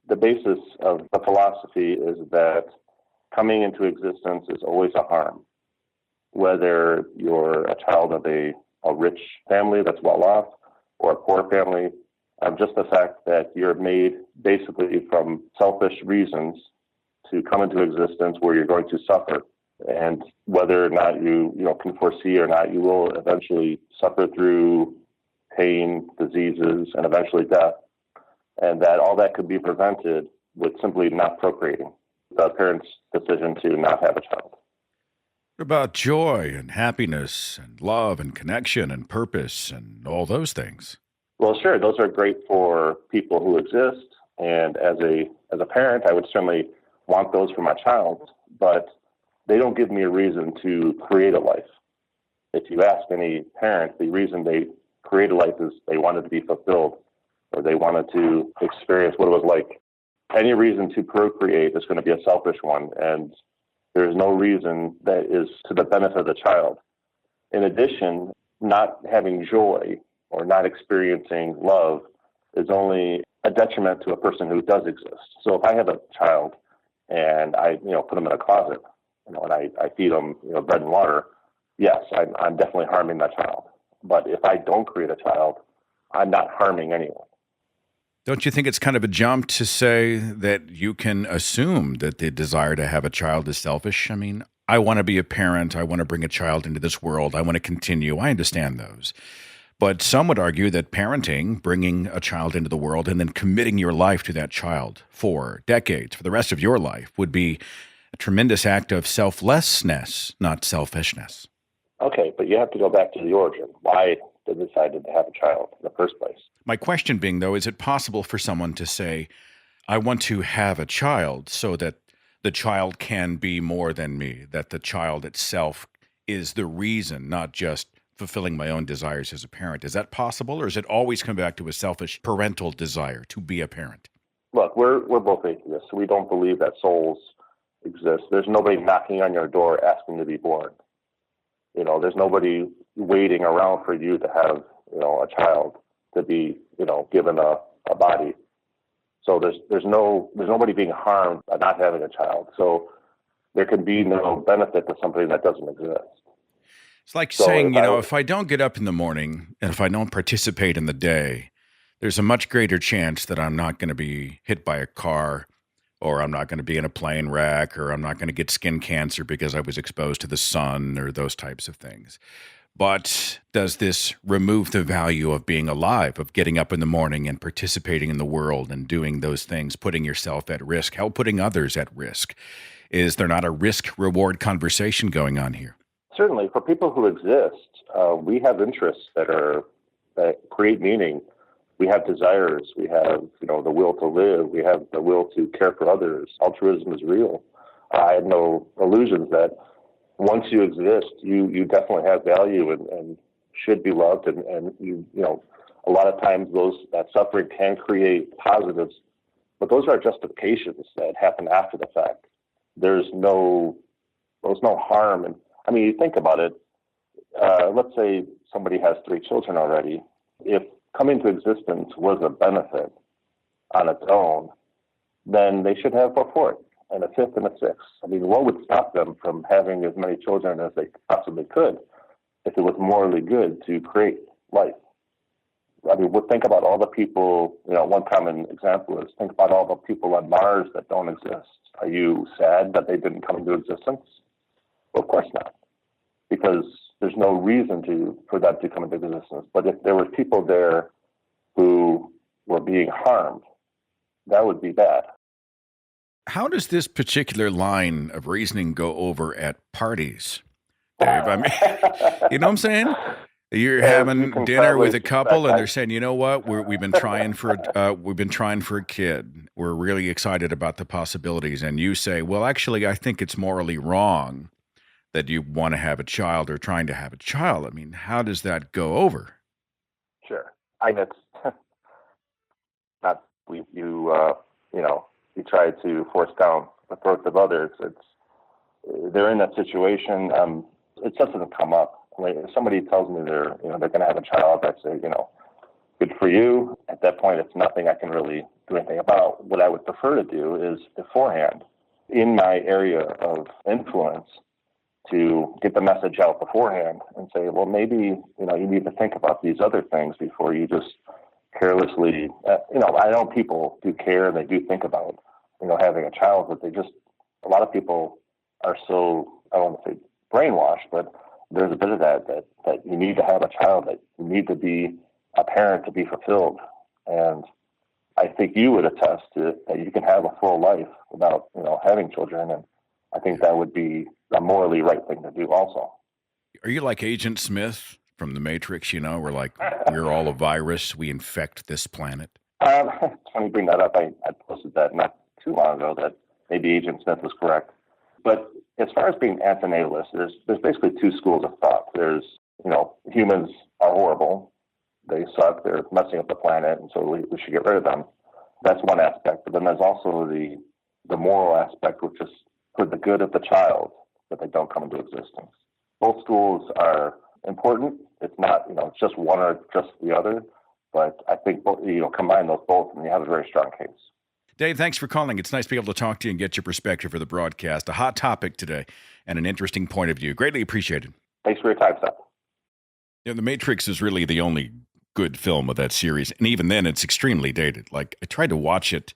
The basis of the philosophy is that coming into existence is always a harm. Whether you're a child of a a rich family that's well off or a poor family. Just the fact that you're made basically from selfish reasons to come into existence where you're going to suffer. And whether or not you can foresee or not, you will eventually suffer through pain, diseases, and eventually death. And that all that could be prevented with simply not procreating, the parents' decision to not have a child. What about joy and happiness and love and connection and purpose and all those things? Well, sure, those are great for people who exist. And as a parent, I would certainly want those for my child, but they don't give me a reason to create a life. If you ask any parent, the reason they create a life is they wanted to be fulfilled or they wanted to experience what it was like. Any reason to procreate is going to be a selfish one, and there's no reason that is to the benefit of the child. In addition, not having joy or not experiencing love is only a detriment to a person who does exist. So if I have a child and I put them in a closet, and I feed them bread and water, yes, I'm definitely harming that child. But if I don't create a child, I'm not harming anyone. Don't you think it's kind of a jump to say that you can assume that the desire to have a child is selfish? I mean, I want to be a parent. I want to bring a child into this world. I want to continue. I understand those. But some would argue that parenting, bringing a child into the world and then committing your life to that child for decades, for the rest of your life, would be a tremendous act of selflessness, not selfishness. Okay, but you have to go back to the origin. Why they decided to have a child in the first place? My question being, though, is it possible for someone to say, I want to have a child so that the child can be more than me, that the child itself is the reason, not just fulfilling my own desires as a parent? Is that possible, or does it always come back to a selfish parental desire to be a parent? Look, we're both atheists. We don't believe that souls exist. There's nobody knocking on your door asking to be born. There's nobody waiting around for you to have, a child to be, given a body. So there's nobody being harmed by not having a child. So there can be no benefit to something that doesn't exist. It's like saying, if I don't get up in the morning and if I don't participate in the day, there's a much greater chance that I'm not going to be hit by a car, or I'm not going to be in a plane wreck, or I'm not going to get skin cancer because I was exposed to the sun, or those types of things. But does this remove the value of being alive, of getting up in the morning and participating in the world and doing those things, putting yourself at risk, putting others at risk? Is there not a risk-reward conversation going on here? Certainly. For people who exist, we have interests that create meaning. We have desires. We have, the will to live. We have the will to care for others. Altruism is real. I have no illusions that once you exist, you definitely have value and should be loved. And a lot of times that suffering can create positives, but those are justifications that happen after the fact. There's no harm. And I mean, you think about it. Let's say somebody has 3 children already. If coming to existence was a benefit on its own, then they should have a 4th and a 5th and a 6th. I mean, what would stop them from having as many children as they possibly could if it was morally good to create life? I mean, think about all the people, one common example is think about all the people on Mars that don't exist. Are you sad that they didn't come into existence? Well, of course not, because there's no reason for that to come into existence. But if there were people there who were being harmed, that would be bad. How does this particular line of reasoning go over at parties, Dave? I mean, you know what I'm saying? You're having dinner with a couple, and they're saying, "You know what? We've been trying for a kid. We're really excited about the possibilities." And you say, "Well, actually, I think it's morally wrong that you want to have a child or trying to have a child." I mean, how does that go over? Sure. It's not you try to force down the throats of others. They're in that situation. It just doesn't come up. If somebody tells me they're going to have a child, I say, good for you. At that point, it's nothing I can really do anything about. What I would prefer to do is beforehand, in my area of influence, to get the message out beforehand and say, well, maybe, you need to think about these other things before you just carelessly, I know people do care and they do think about, having a child, but a lot of people are so, I don't want to say brainwashed, but there's a bit of that you need to have a child, that you need to be a parent to be fulfilled. And I think you would attest to that you can have a full life without, having children. And I think that would be a morally right thing to do also. Are you like Agent Smith from The Matrix? We're like, we're all a virus. We infect this planet. It's funny you bring that up. I posted that not too long ago that maybe Agent Smith was correct. But as far as being antinatalist, there's basically two schools of thought. There's, humans are horrible. They suck. They're messing up the planet, and so we should get rid of them. That's one aspect. But then there's also the moral aspect, which is for the good of the child, that they don't come into existence. Both schools are important. It's not, it's just one or just the other. But I think, combine those both, and you have a very strong case. Dave, thanks for calling. It's nice to be able to talk to you and get your perspective for the broadcast. A hot topic today and an interesting point of view. Greatly appreciated. Thanks for your time, Seth. The Matrix is really the only good film of that series. And even then, it's extremely dated. Like, I tried to watch it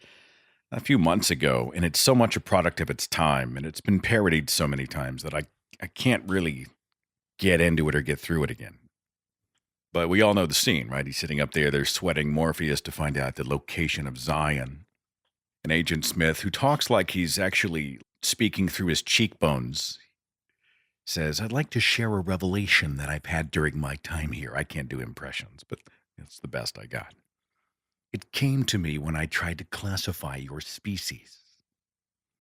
a few months ago, and it's so much a product of its time, and it's been parodied so many times that I can't really get into it or get through it again. But we all know the scene, right? He's sitting up there, they're sweating Morpheus to find out the location of Zion. And Agent Smith, who talks like he's actually speaking through his cheekbones, says, I'd like to share a revelation that I've had during my time here. I can't do impressions, but it's the best I got. It came to me when I tried to classify your species.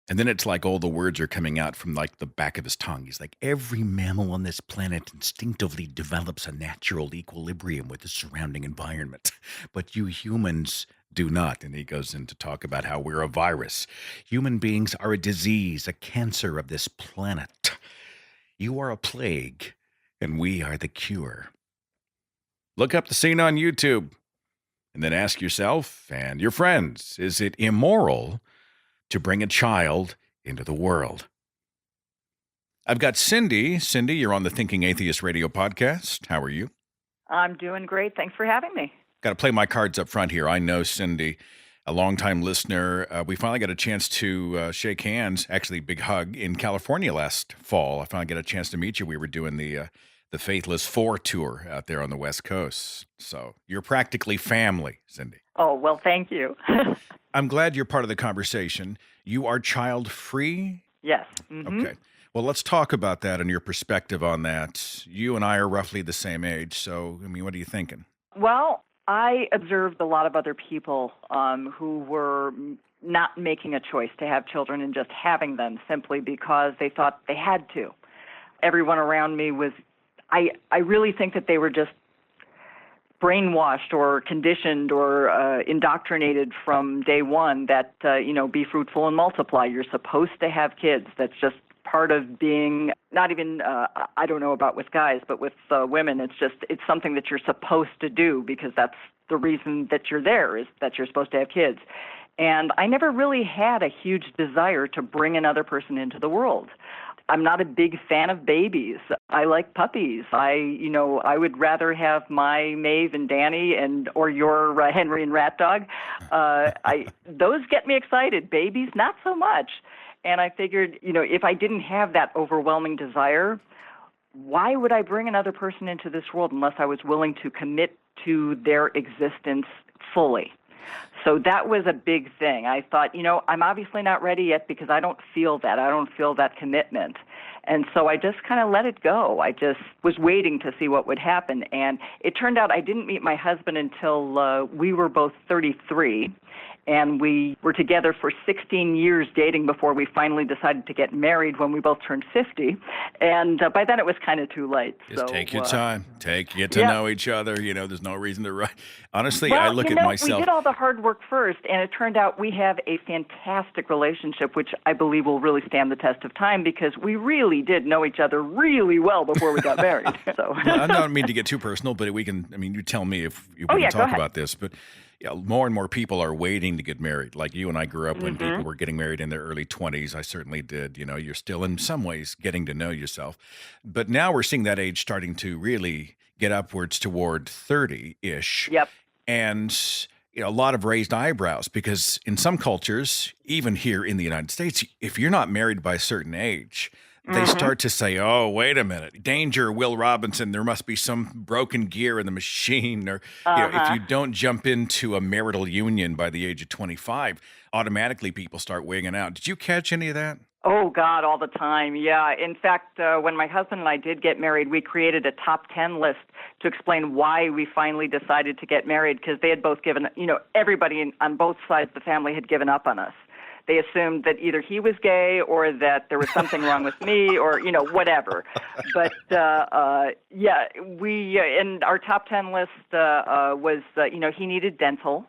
And then it's like all the words are coming out from like the back of his tongue. He's like, every mammal on this planet instinctively develops a natural equilibrium with the surrounding environment. But you humans do not. And he goes in to talk about how we're a virus. Human beings are a disease, a cancer of this planet. You are a plague, and we are the cure. Look up the scene on YouTube, and then ask yourself and your friends, is it immoral to bring a child into the world? I've got Cindy. Cindy, you're on the Thinking Atheist radio podcast. How are you? I'm doing great. Thanks for having me. Got to play my cards up front here. I know Cindy, a longtime listener. We finally got a chance to shake hands, actually big hug, in California last fall. I finally got a chance to meet you. We were doing the Faithless 4 tour out there on the West Coast. So you're practically family, Cindy. Oh, well, thank you. I'm glad you're part of the conversation. You are child-free? Yes. Mm-hmm. Okay. Well, let's talk about that and your perspective on that. You and I are roughly the same age, so, what are you thinking? Well, I observed a lot of other people who were not making a choice to have children and just having them simply because they thought they had to. Everyone around me was, I really think that they were just brainwashed or conditioned or indoctrinated from day one that, be fruitful and multiply. You're supposed to have kids. That's just part of being, not even, I don't know about with guys, but with women, it's something that you're supposed to do because that's the reason that you're there, is that you're supposed to have kids. And I never really had a huge desire to bring another person into the world. I'm not a big fan of babies. I like puppies. I would rather have my Maeve and Danny or your Henry and Rat Dog. Those get me excited. Babies, not so much. And I figured, if I didn't have that overwhelming desire, why would I bring another person into this world unless I was willing to commit to their existence fully? So that was a big thing. I thought, I'm obviously not ready yet because I don't feel that. I don't feel that commitment. And so I just kind of let it go. I just was waiting to see what would happen. And it turned out I didn't meet my husband until we were both 33. And we were together for 16 years dating before we finally decided to get married when we both turned 50. And by then it was kind of too late. Just take your time. Get to know each other. There's no reason to rush. Honestly, I look at myself. We did all the hard work first, and it turned out we have a fantastic relationship, which I believe will really stand the test of time because we really did know each other really well before we got married. So I don't mean to get too personal, but we can, you tell me if you want to talk about this, but more and more people are waiting to get married. Like you and I grew up when Mm-hmm. people were getting married in their early 20s. I certainly did. You're still in some ways getting to know yourself. But now we're seeing that age starting to really get upwards toward 30-ish. Yep. And a lot of raised eyebrows because in some cultures, even here in the United States, if you're not married by a certain age, they start to say, oh, wait a minute, danger, Will Robinson, there must be some broken gear in the machine. Or if you don't jump into a marital union by the age of 25, automatically people start wigging out. Did you catch any of that? Oh, God, all the time. Yeah. In fact, when my husband and I did get married, we created a top 10 list to explain why we finally decided to get married, because they had both given, everybody on both sides of the family had given up on us. They assumed that either he was gay or that there was something wrong with me or, whatever. But, we, in our top 10 list was, he needed dental.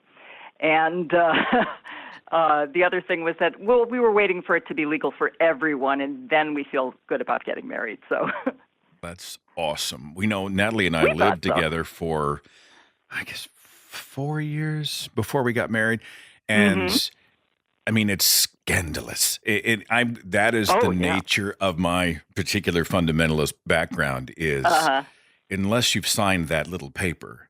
And the other thing was that, we were waiting for it to be legal for everyone, and then we feel good about getting married. So that's awesome. We know Natalie and I lived together for, I guess, 4 years before we got married. And I mean, it's scandalous. That is the nature of my particular fundamentalist background is unless you've signed that little paper,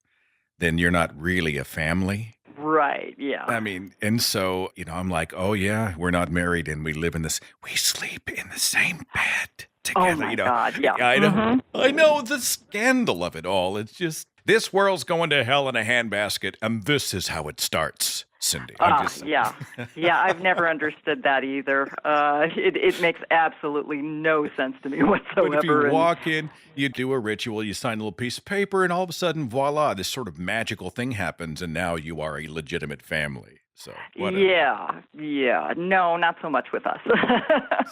then you're not really a family. Right, yeah. I mean, and so, I'm like, oh, yeah, we're not married and we live we sleep in the same bed together. Oh, my God, yeah. I know the scandal of it all. It's just, this world's going to hell in a handbasket, and this is how it starts. Cindy. Yeah, I've never understood that either. It makes absolutely no sense to me whatsoever. But if you walk in, you do a ritual, you sign a little piece of paper, and all of a sudden, voila, this sort of magical thing happens, and now you are a legitimate family. So, whatever. Yeah. No, not so much with us.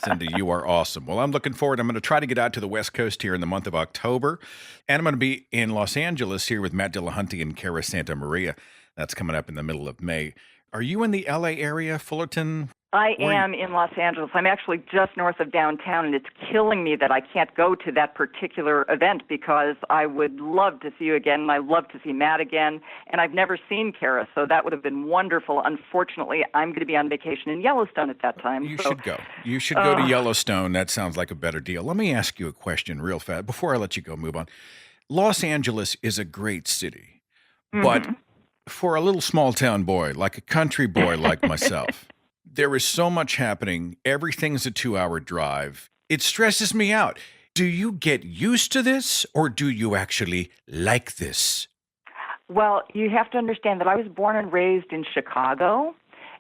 Cindy, you are awesome. Well, I'm looking forward. I'm going to try to get out to the West Coast here in the month of October, and I'm going to be in Los Angeles here with Matt Dillahunty and Cara Santa Maria. That's coming up in the middle of May. Are you in the L.A. area, Fullerton? I am in Los Angeles. I'm actually just north of downtown, and it's killing me that I can't go to that particular event because I would love to see you again, and I love to see Matt again, and I've never seen Cara, so that would have been wonderful. Unfortunately, I'm going to be on vacation in Yellowstone at that time. You should go. You should go to Yellowstone. That sounds like a better deal. Let me ask you a question real fast before I let you go, move on. Los Angeles is a great city, but for a little small town boy, like a country boy like myself, there is so much happening. Everything's a 2-hour drive. It stresses me out. Do you get used to this, or do you actually like this? Well, you have to understand that I was born and raised in Chicago,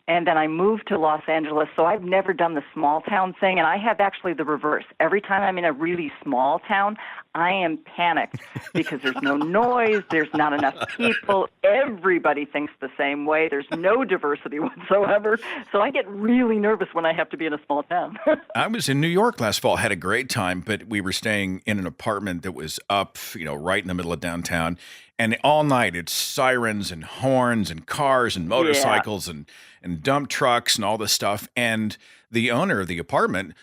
and then I moved to Los Angeles, so I've never done the small town thing, and I have actually the reverse. Every time I'm in a really small town, I am panicked because there's no noise, there's not enough people, everybody thinks the same way, there's no diversity whatsoever, so I get really nervous when I have to be in a small town. I was in New York last fall, had a great time, but we were staying in an apartment that was up, right in the middle of downtown, and all night it's sirens and horns and cars and motorcycles and dump trucks and all this stuff, and the owner of the apartment,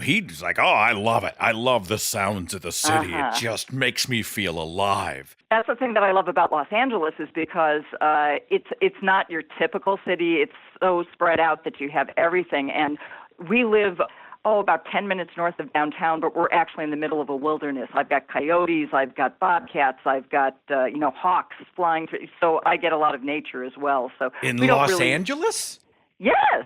he's like, oh, I love it. I love the sounds of the city. It just makes me feel alive. That's the thing that I love about Los Angeles is because it's not your typical city. It's so spread out that you have everything. And we live, about 10 minutes north of downtown, but we're actually in the middle of a wilderness. I've got coyotes, I've got bobcats, I've got, hawks flying through. So I get a lot of nature as well. So in Los Angeles? Yes.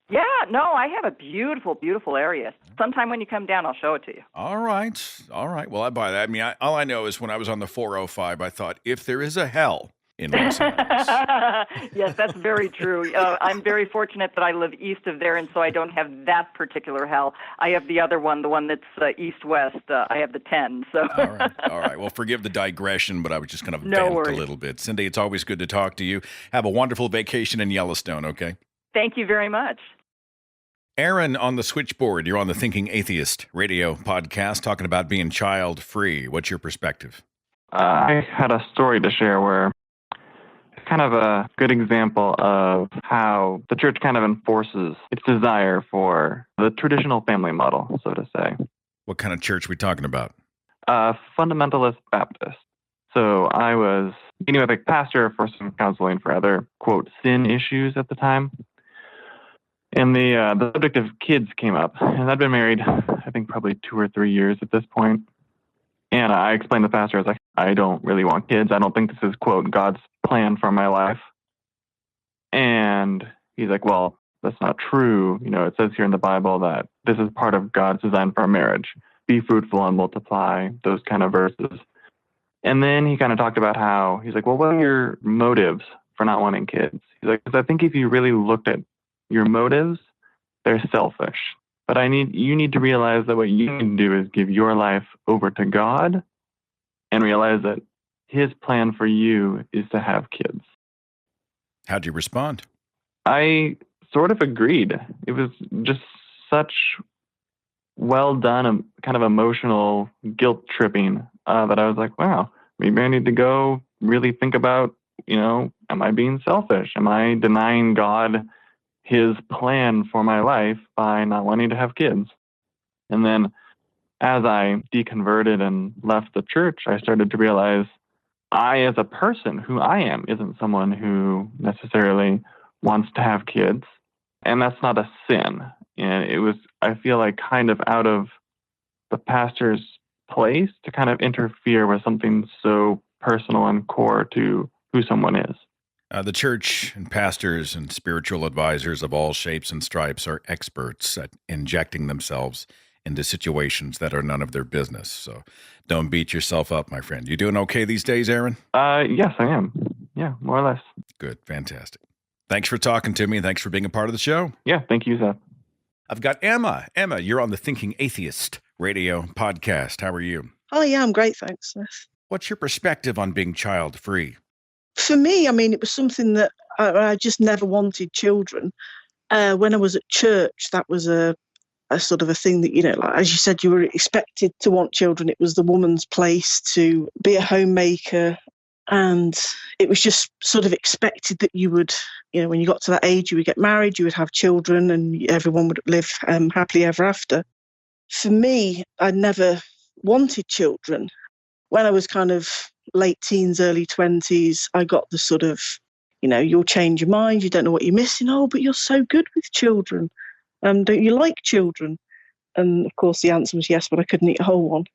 Yeah, no, I have a beautiful, beautiful area. Sometime when you come down, I'll show it to you. All right. Well, I buy that. I mean, all I know is when I was on the 405, I thought, if there is a hell in Los Angeles. Yes, that's very true. I'm very fortunate that I live east of there, and so I don't have that particular hell. I have the other one, the one that's east-west. I have the 10. So. All right. Well, forgive the digression, but I was just going to vent a little bit. Cindy, it's always good to talk to you. Have a wonderful vacation in Yellowstone, okay? Thank you very much. Aaron on the switchboard, you're on the Thinking Atheist radio podcast talking about being child-free. What's your perspective? I had a story to share where it's kind of a good example of how the church kind of enforces its desire for the traditional family model, so to say. What kind of church are we talking about? Fundamentalist Baptist. So I was meeting with a pastor for some counseling for other, quote, sin issues at the time. And the subject of kids came up. And I'd been married, I think, probably 2 or 3 years at this point. And I explained to the pastor, I was like, I don't really want kids. I don't think this is, quote, God's plan for my life. And he's like, well, that's not true. You know, it says here in the Bible that this is part of God's design for our marriage. Be fruitful and multiply, those kind of verses. And then he kind of talked about how, he's like, well, what are your motives for not wanting kids? He's like, because I think if you really looked at your motives, they're selfish. But you need to realize that what you need to do is give your life over to God and realize that his plan for you is to have kids. How'd you respond? I sort of agreed. It was just such well done, kind of emotional guilt tripping that I was like, wow, maybe I need to go really think about, am I being selfish? Am I denying God his plan for my life by not wanting to have kids? And then as I deconverted and left the church, I started to realize I, as a person, who I am, isn't someone who necessarily wants to have kids. And that's not a sin. And it was, I feel like, kind of out of the pastor's place to kind of interfere with something so personal and core to who someone is. The church and pastors and spiritual advisors of all shapes and stripes are experts at injecting themselves into situations that are none of their business. So don't beat yourself up, my friend. You doing okay these days, Aaron? Yes, I am. Yeah, more or less. Good. Fantastic. Thanks for talking to me. Thanks for being a part of the show. Yeah, thank you, Seth. I've got Emma. Emma, you're on the Thinking Atheist radio podcast. How are you? Oh, yeah, I'm great, thanks, Seth. What's your perspective on being child-free? For me, I mean, it was something that I just never wanted children. When I was at church, that was a sort of a thing that, like, as you said, you were expected to want children. It was the woman's place to be a homemaker. And it was just sort of expected that you would, when you got to that age, you would get married, you would have children, and everyone would live happily ever after. For me, I never wanted children. When I was kind of late teens, early 20s, I got the sort of, you'll change your mind, you don't know what you're missing. Oh, but you're so good with children. Don't you like children? And of course the answer was yes, but I couldn't eat a whole one.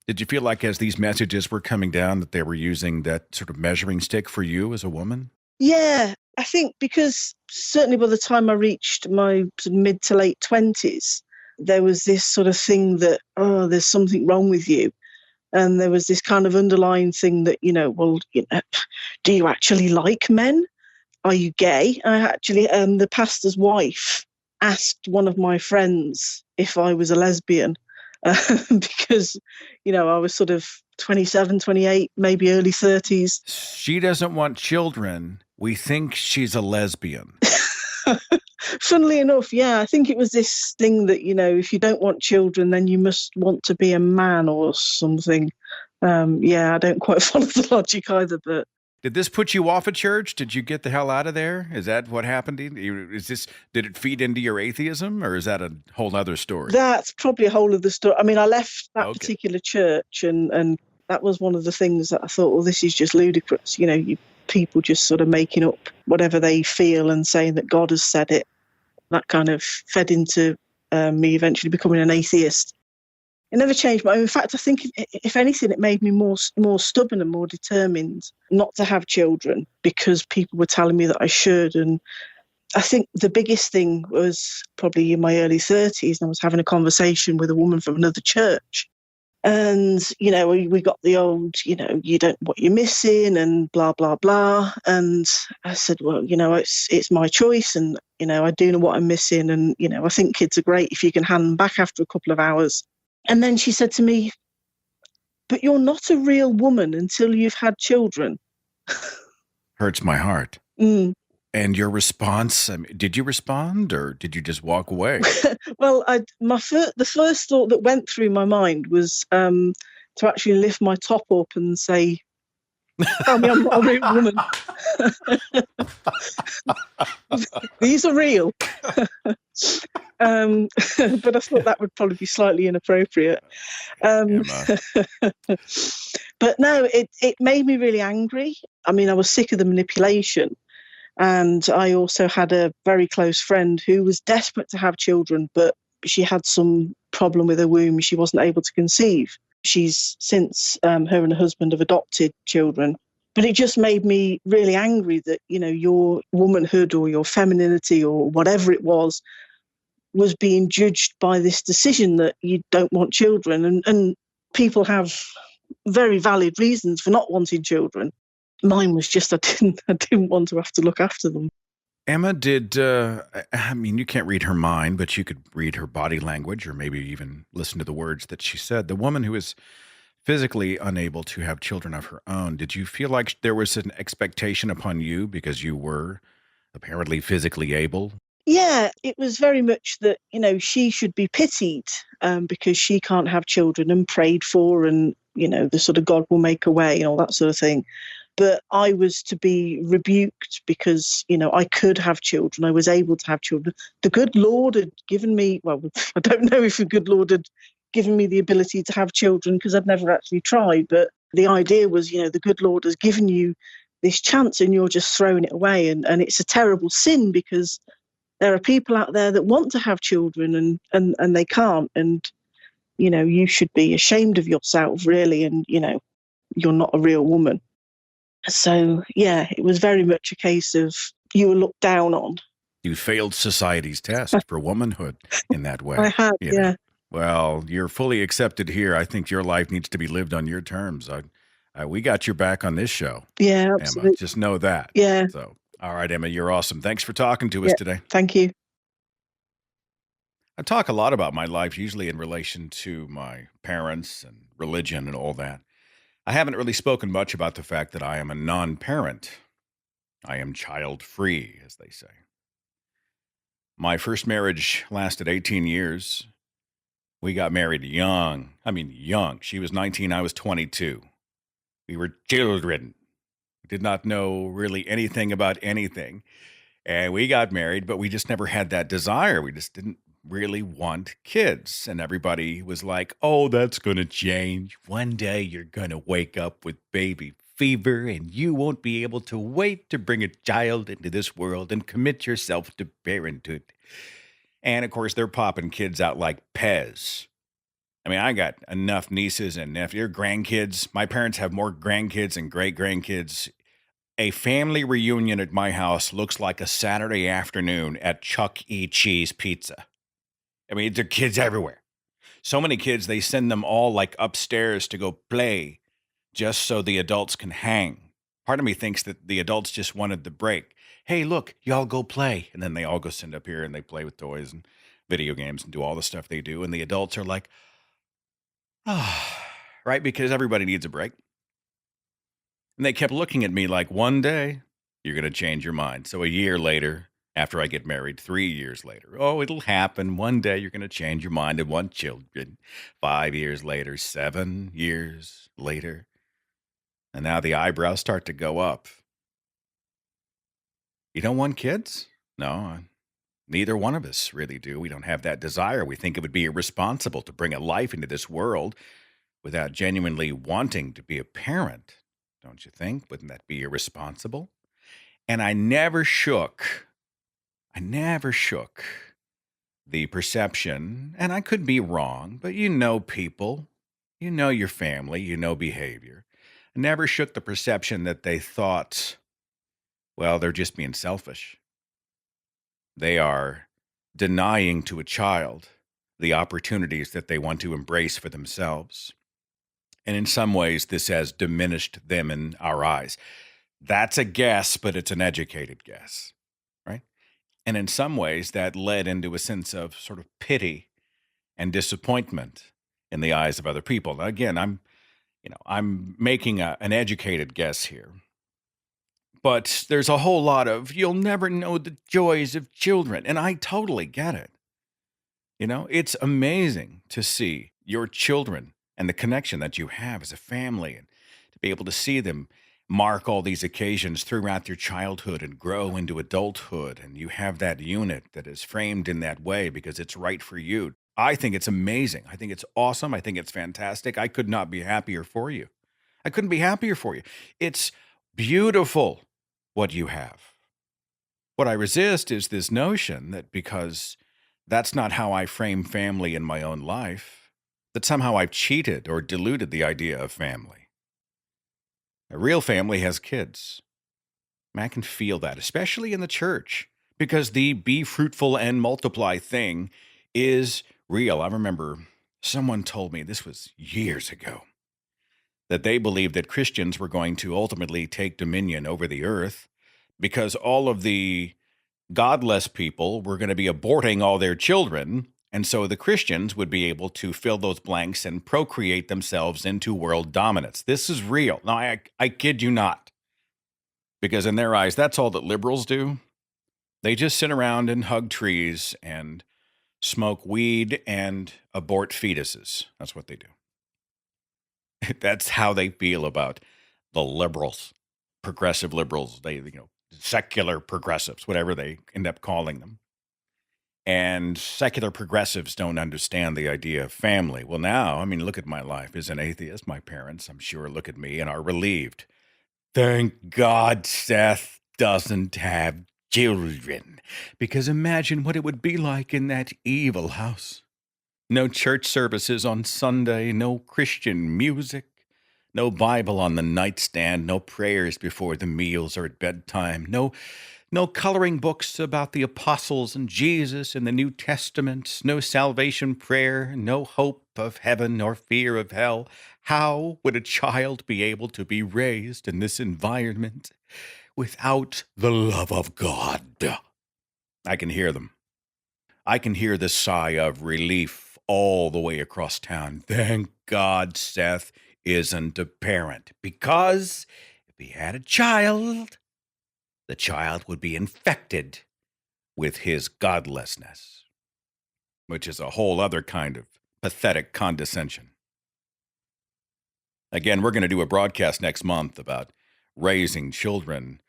Did you feel like as these messages were coming down that they were using that sort of measuring stick for you as a woman? Yeah, I think because certainly by the time I reached my mid to late 20s, there was this sort of thing that, oh, there's something wrong with you. And there was this kind of underlying thing that, do you actually like men? Are you gay? I actually, the pastor's wife asked one of my friends if I was a lesbian because, I was sort of 27, 28, maybe early 30s. She doesn't want children. We think she's a lesbian. Funnily enough, yeah, I think it was this thing that, if you don't want children, then you must want to be a man or something. I don't quite follow the logic either, but. Did this put you off at church? Did you get the hell out of there? Is that what happened? Did it feed into your atheism, or is that a whole other story? That's probably a whole other story. I mean, I left that particular church, and that was one of the things that I thought, well, this is just ludicrous. People just sort of making up whatever they feel and saying that God has said it. That kind of fed into me eventually becoming an atheist. It never changed. In fact, I think if anything, it made me more stubborn and more determined not to have children because people were telling me that I should. And I think the biggest thing was probably in my early 30s, and I was having a conversation with a woman from another church. And, we got the old, you don't what you're missing and blah, blah, blah. And I said, well, it's my choice. And, I do know what I'm missing. And, I think kids are great if you can hand them back after a couple of hours. And then she said to me, but you're not a real woman until you've had children. Hurts my heart. Mm. And your response, did you respond or did you just walk away? Well, the first thought that went through my mind was to actually lift my top up and say, Tell me I'm not a real woman. These are real. But I thought that would probably be slightly inappropriate. But no, it made me really angry. I mean, I was sick of the manipulation. And I also had a very close friend who was desperate to have children, but she had some problem with her womb. She wasn't able to conceive. She's since, her and her husband have adopted children. But it just made me really angry that, you know, your womanhood or your femininity or whatever it was being judged by this decision that you don't want children. And people have very valid reasons for not wanting children. Mine was just I didn't want to have to look after them. Emma, I mean, you can't read her mind, but you could read her body language or maybe even listen to the words that she said. The woman who is physically unable to have children of her own, did you feel like there was an expectation upon you because you were apparently physically able? Yeah, it was very much that, you know, she should be pitied because she can't have children and prayed for, and, you know, the sort of God will make a way and all that sort of thing. But I was to be rebuked because, you know, I could have children. I was able to have children. The good Lord had given me, well, I don't know if the good Lord had given me the ability to have children because I'd never actually tried. But the idea was, you know, the good Lord has given you this chance and you're just throwing it away. And it's a terrible sin because there are people out there that want to have children and they can't. And, you know, you should be ashamed of yourself, really. And, you know, you're not a real woman. So, yeah, it was very much a case of you were looked down on. You failed society's test for womanhood in that way. I had, yeah. Well, you're fully accepted here. I think your life needs to be lived on your terms. We got your back on this show. Yeah, absolutely. Emma, just know that. Yeah. So, all right, Emma, you're awesome. Thanks for talking to us today. Thank you. I talk a lot about my life, usually in relation to my parents and religion and all that. I haven't really spoken much about the fact that I am a non-parent. I am child-free, as they say. My first marriage lasted 18 years. We got married young. I mean, young. She was 19, I was 22. We were children. We did not know really anything about anything. And we got married, but we just never had that desire. We just didn't really want kids. And everybody was like, oh, that's going to change. One day you're going to wake up with baby fever and you won't be able to wait to bring a child into this world and commit yourself to parenthood. And of course, they're popping kids out like Pez. I mean, I got enough nieces and nephews, grandkids. My parents have more grandkids and great-grandkids. A family reunion at my house looks like a Saturday afternoon at Chuck E. Cheese Pizza. I mean, there are kids everywhere. So many kids, they send them all like upstairs to go play just so the adults can hang. Part of me thinks that the adults just wanted the break. Hey, look, y'all go play. And then they all go sit up here and they play with toys and video games and do all the stuff they do. And the adults are like, right? Because everybody needs a break. And they kept looking at me like, one day you're going to change your mind. So a year later, after I get married, 3 years later, oh, it'll happen. One day you're going to change your mind and want children. 5 years later, 7 years later. And now the eyebrows start to go up. You don't want kids? No, neither one of us really do. We don't have that desire. We think it would be irresponsible to bring a life into this world without genuinely wanting to be a parent. Don't you think? Wouldn't that be irresponsible? And I never shook the perception, and I could be wrong, but you know people, you know your family, you know behavior. I never shook the perception that they thought, well, they're just being selfish. They are denying to a child the opportunities that they want to embrace for themselves. And in some ways, this has diminished them in our eyes. That's a guess, but it's an educated guess, right? And in some ways, that led into a sense of sort of pity and disappointment in the eyes of other people. Now, again, I'm making an educated guess here. But there's a whole lot of, you'll never know the joys of children. And I totally get it. You know, it's amazing to see your children and the connection that you have as a family and to be able to see them mark all these occasions throughout your childhood and grow into adulthood, and you have that unit that is framed in that way because it's right for you. I think it's amazing. I think it's awesome. I think it's fantastic. I could not be happier for you. I couldn't be happier for you. It's beautiful what you have. What I resist is this notion that because that's not how I frame family in my own life, that somehow I've cheated or diluted the idea of family. A real family has kids. And I can feel that, especially in the church, because the be fruitful and multiply thing is real. I remember someone told me, this was years ago, that they believed that Christians were going to ultimately take dominion over the earth because all of the godless people were going to be aborting all their children. And so the Christians would be able to fill those blanks and procreate themselves into world dominance. This is real. No, I kid you not. Because in their eyes, that's all that liberals do. They just sit around and hug trees and smoke weed and abort fetuses. That's what they do. That's how they feel about the liberals, progressive liberals, secular progressives, whatever they end up calling them. And secular progressives don't understand the idea of family. Well, now, look at my life. As an atheist, my parents, I'm sure, look at me and are relieved. Thank God Seth doesn't have children. Because imagine what it would be like in that evil house. No church services on Sunday, no Christian music, no Bible on the nightstand, no prayers before the meals or at bedtime, no coloring books about the apostles and Jesus and the New Testament, no salvation prayer, no hope of heaven nor fear of hell. How would a child be able to be raised in this environment without the love of God? I can hear them. I can hear the sigh of relief all the way across town. Thank God Seth isn't a parent, because if he had a child, the child would be infected with his godlessness, which is a whole other kind of pathetic condescension. Again, we're going to do a broadcast next month about raising children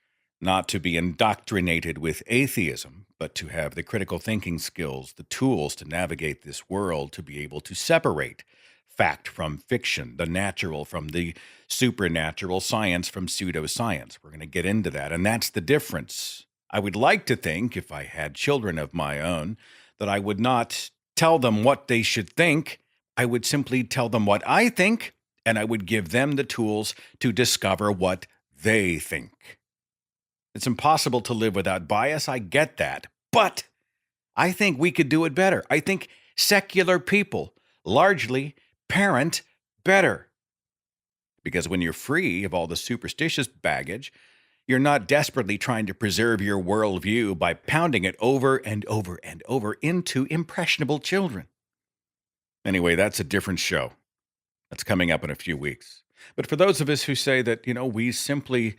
not to be indoctrinated with atheism, but to have the critical thinking skills, the tools to navigate this world, to be able to separate fact from fiction, the natural from the supernatural, science from pseudoscience. We're going to get into that, and that's the difference. I would like to think, if I had children of my own, that I would not tell them what they should think. I would simply tell them what I think, and I would give them the tools to discover what they think. It's impossible to live without bias. I get that. But I think we could do it better. I think secular people largely parent better. Because when you're free of all the superstitious baggage, you're not desperately trying to preserve your worldview by pounding it over and over and over into impressionable children. Anyway, that's a different show. That's coming up in a few weeks. But for those of us who say that, we simply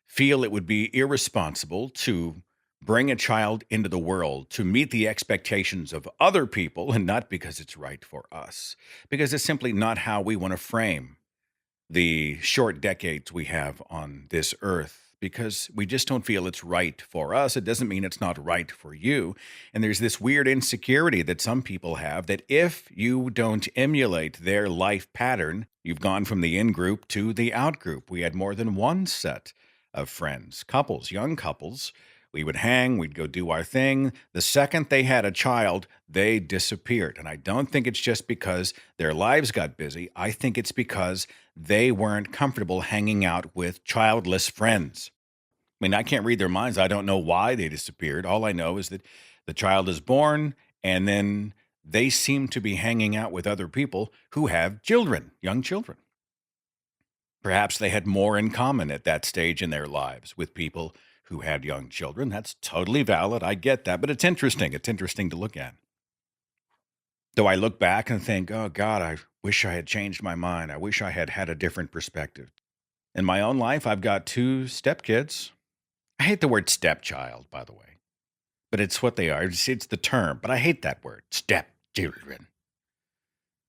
feel it would be irresponsible to bring a child into the world to meet the expectations of other people, and not because it's right for us, because it's simply not how we want to frame the short decades we have on this earth, because we just don't feel it's right for us. It doesn't mean it's not right for you. And there's this weird insecurity that some people have that if you don't emulate their life pattern, you've gone from the in-group to the out-group. We had more than one set of friends, couples, young couples. We would hang, we'd go do our thing. The second they had a child, they disappeared. And I don't think it's just because their lives got busy. I think it's because they weren't comfortable hanging out with childless friends. I can't read their minds. I don't know why they disappeared. All I know is that the child is born, and then they seem to be hanging out with other people who have children, young children. Perhaps they had more in common at that stage in their lives with people who had young children. That's totally valid. I get that. But it's interesting. It's interesting to look at. Do I look back and think, oh, God, I wish I had changed my mind. I wish I had had a different perspective. In my own life, I've got 2 stepkids. I hate the word stepchild, by the way. But it's what they are. It's the term. But I hate that word, stepchildren.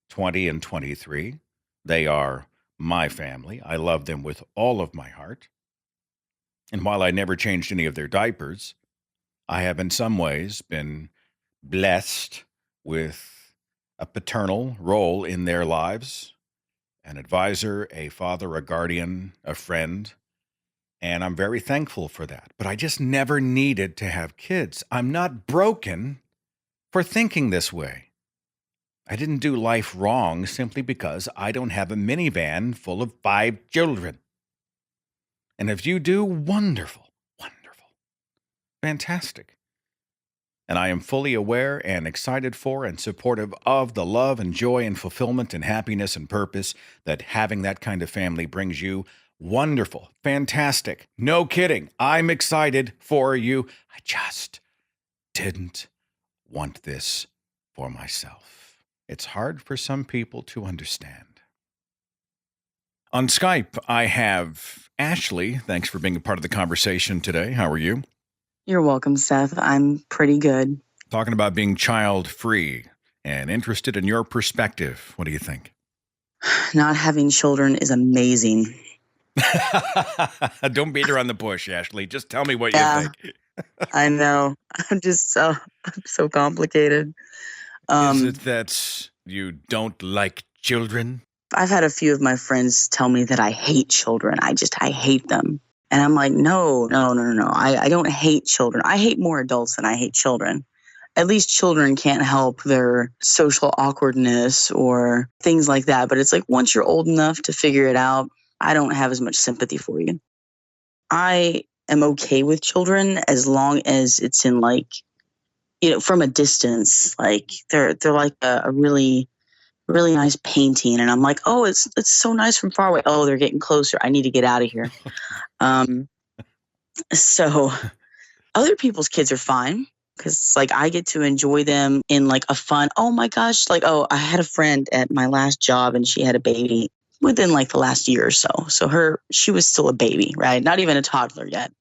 20 and 23. They are my family. I love them with all of my heart. And while I never changed any of their diapers, I have in some ways been blessed with a paternal role in their lives, an advisor, a father, a guardian, a friend. And I'm very thankful for that. But I just never needed to have kids. I'm not broken for thinking this way. I didn't do life wrong simply because I don't have a minivan full of 5 children. And if you do, wonderful, wonderful, fantastic. And I am fully aware and excited for and supportive of the love and joy and fulfillment and happiness and purpose that having that kind of family brings you. Wonderful, fantastic, no kidding. I'm excited for you. I just didn't want this for myself. It's hard for some people to understand. On Skype, I have Ashley. Thanks for being a part of the conversation today. How are you? You're welcome, Seth. I'm pretty good. Talking about being child-free and interested in your perspective. What do you think? Not having children is amazing. Don't beat her on the bush, Ashley. Just tell me what you think. I know. I'm so complicated. Is it that you don't like children? I've had a few of my friends tell me that I hate children. I hate them. And I'm like, no. I don't hate children. I hate more adults than I hate children. At least children can't help their social awkwardness or things like that. But it's like once you're old enough to figure it out, I don't have as much sympathy for you. I am okay with children as long as it's in from a distance. Like they're like a really, really nice painting. And I'm like, oh, it's so nice from far away. Oh, they're getting closer. I need to get out of here. So other people's kids are fine because I get to enjoy them in a fun, oh my gosh. I had a friend at my last job and she had a baby within the last year or so. So she was still a baby, right? Not even a toddler yet.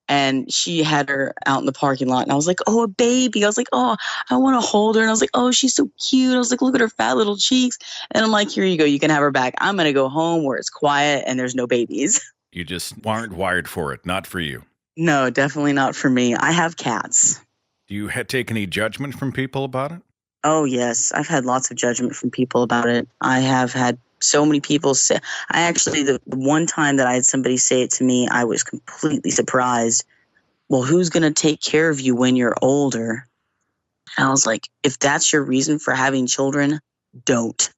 And she had her out in the parking lot. And I was like, oh, a baby. I was like, oh, I want to hold her. And I was like, oh, she's so cute. I was like, look at her fat little cheeks. And I'm like, here you go. You can have her back. I'm going to go home where it's quiet and there's no babies. You just aren't wired for it. Not for you. No, definitely not for me. I have cats. Do you take any judgment from people about it? Oh, yes. I've had lots of judgment from people about it. I have had so many people say, the one time that I had somebody say it to me, I was completely surprised. Well, who's going to take care of you when you're older? And I was like, if that's your reason for having children, don't.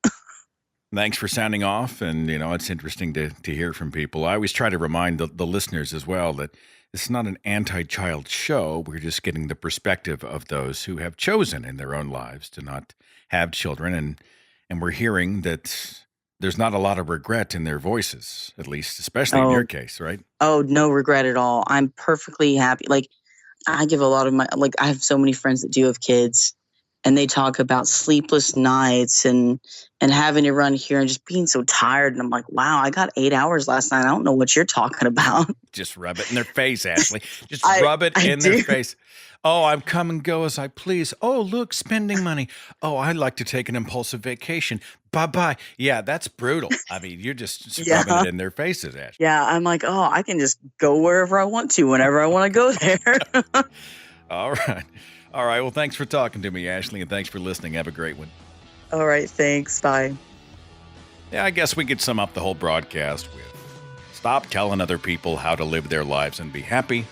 Thanks for sounding off. And, it's interesting to hear from people. I always try to remind the listeners as well that it's not an anti-child show. We're just getting the perspective of those who have chosen in their own lives to not have children. And we're hearing that there's not a lot of regret in their voices, at least, especially in your case, right? Oh, no regret at all. I'm perfectly happy. I give a lot of my, I have so many friends that do have kids and they talk about sleepless nights and having to run here and just being so tired. And I'm like, wow, I got 8 hours last night. I don't know what you're talking about. Just rub it in their face, Ashley. Just rub it in their face. Oh, I'm come and go as I please. Oh, look, spending money. Oh, I like to take an impulsive vacation. Bye-bye. Yeah, that's brutal. I mean, you're just rubbing it in their faces, Ashley. Yeah, I'm like, oh, I can just go wherever I want to, whenever I want to go there. All right. All right. Well, thanks for talking to me, Ashley, and thanks for listening. Have a great one. All right. Thanks. Bye. Yeah, I guess we could sum up the whole broadcast with stop telling other people how to live their lives and be happy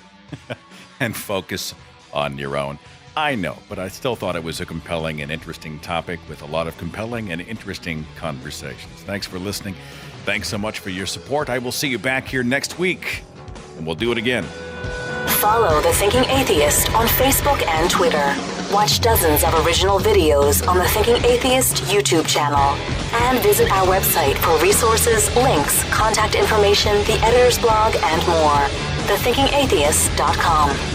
and focus on your own. I know, but I still thought it was a compelling and interesting topic with a lot of compelling and interesting conversations. Thanks for listening. Thanks so much for your support. I will see you back here next week, and we'll do it again. Follow The Thinking Atheist on Facebook and Twitter. Watch dozens of original videos on the Thinking Atheist YouTube channel. And visit our website for resources, links, contact information, the editor's blog, and more. thethinkingatheist.com.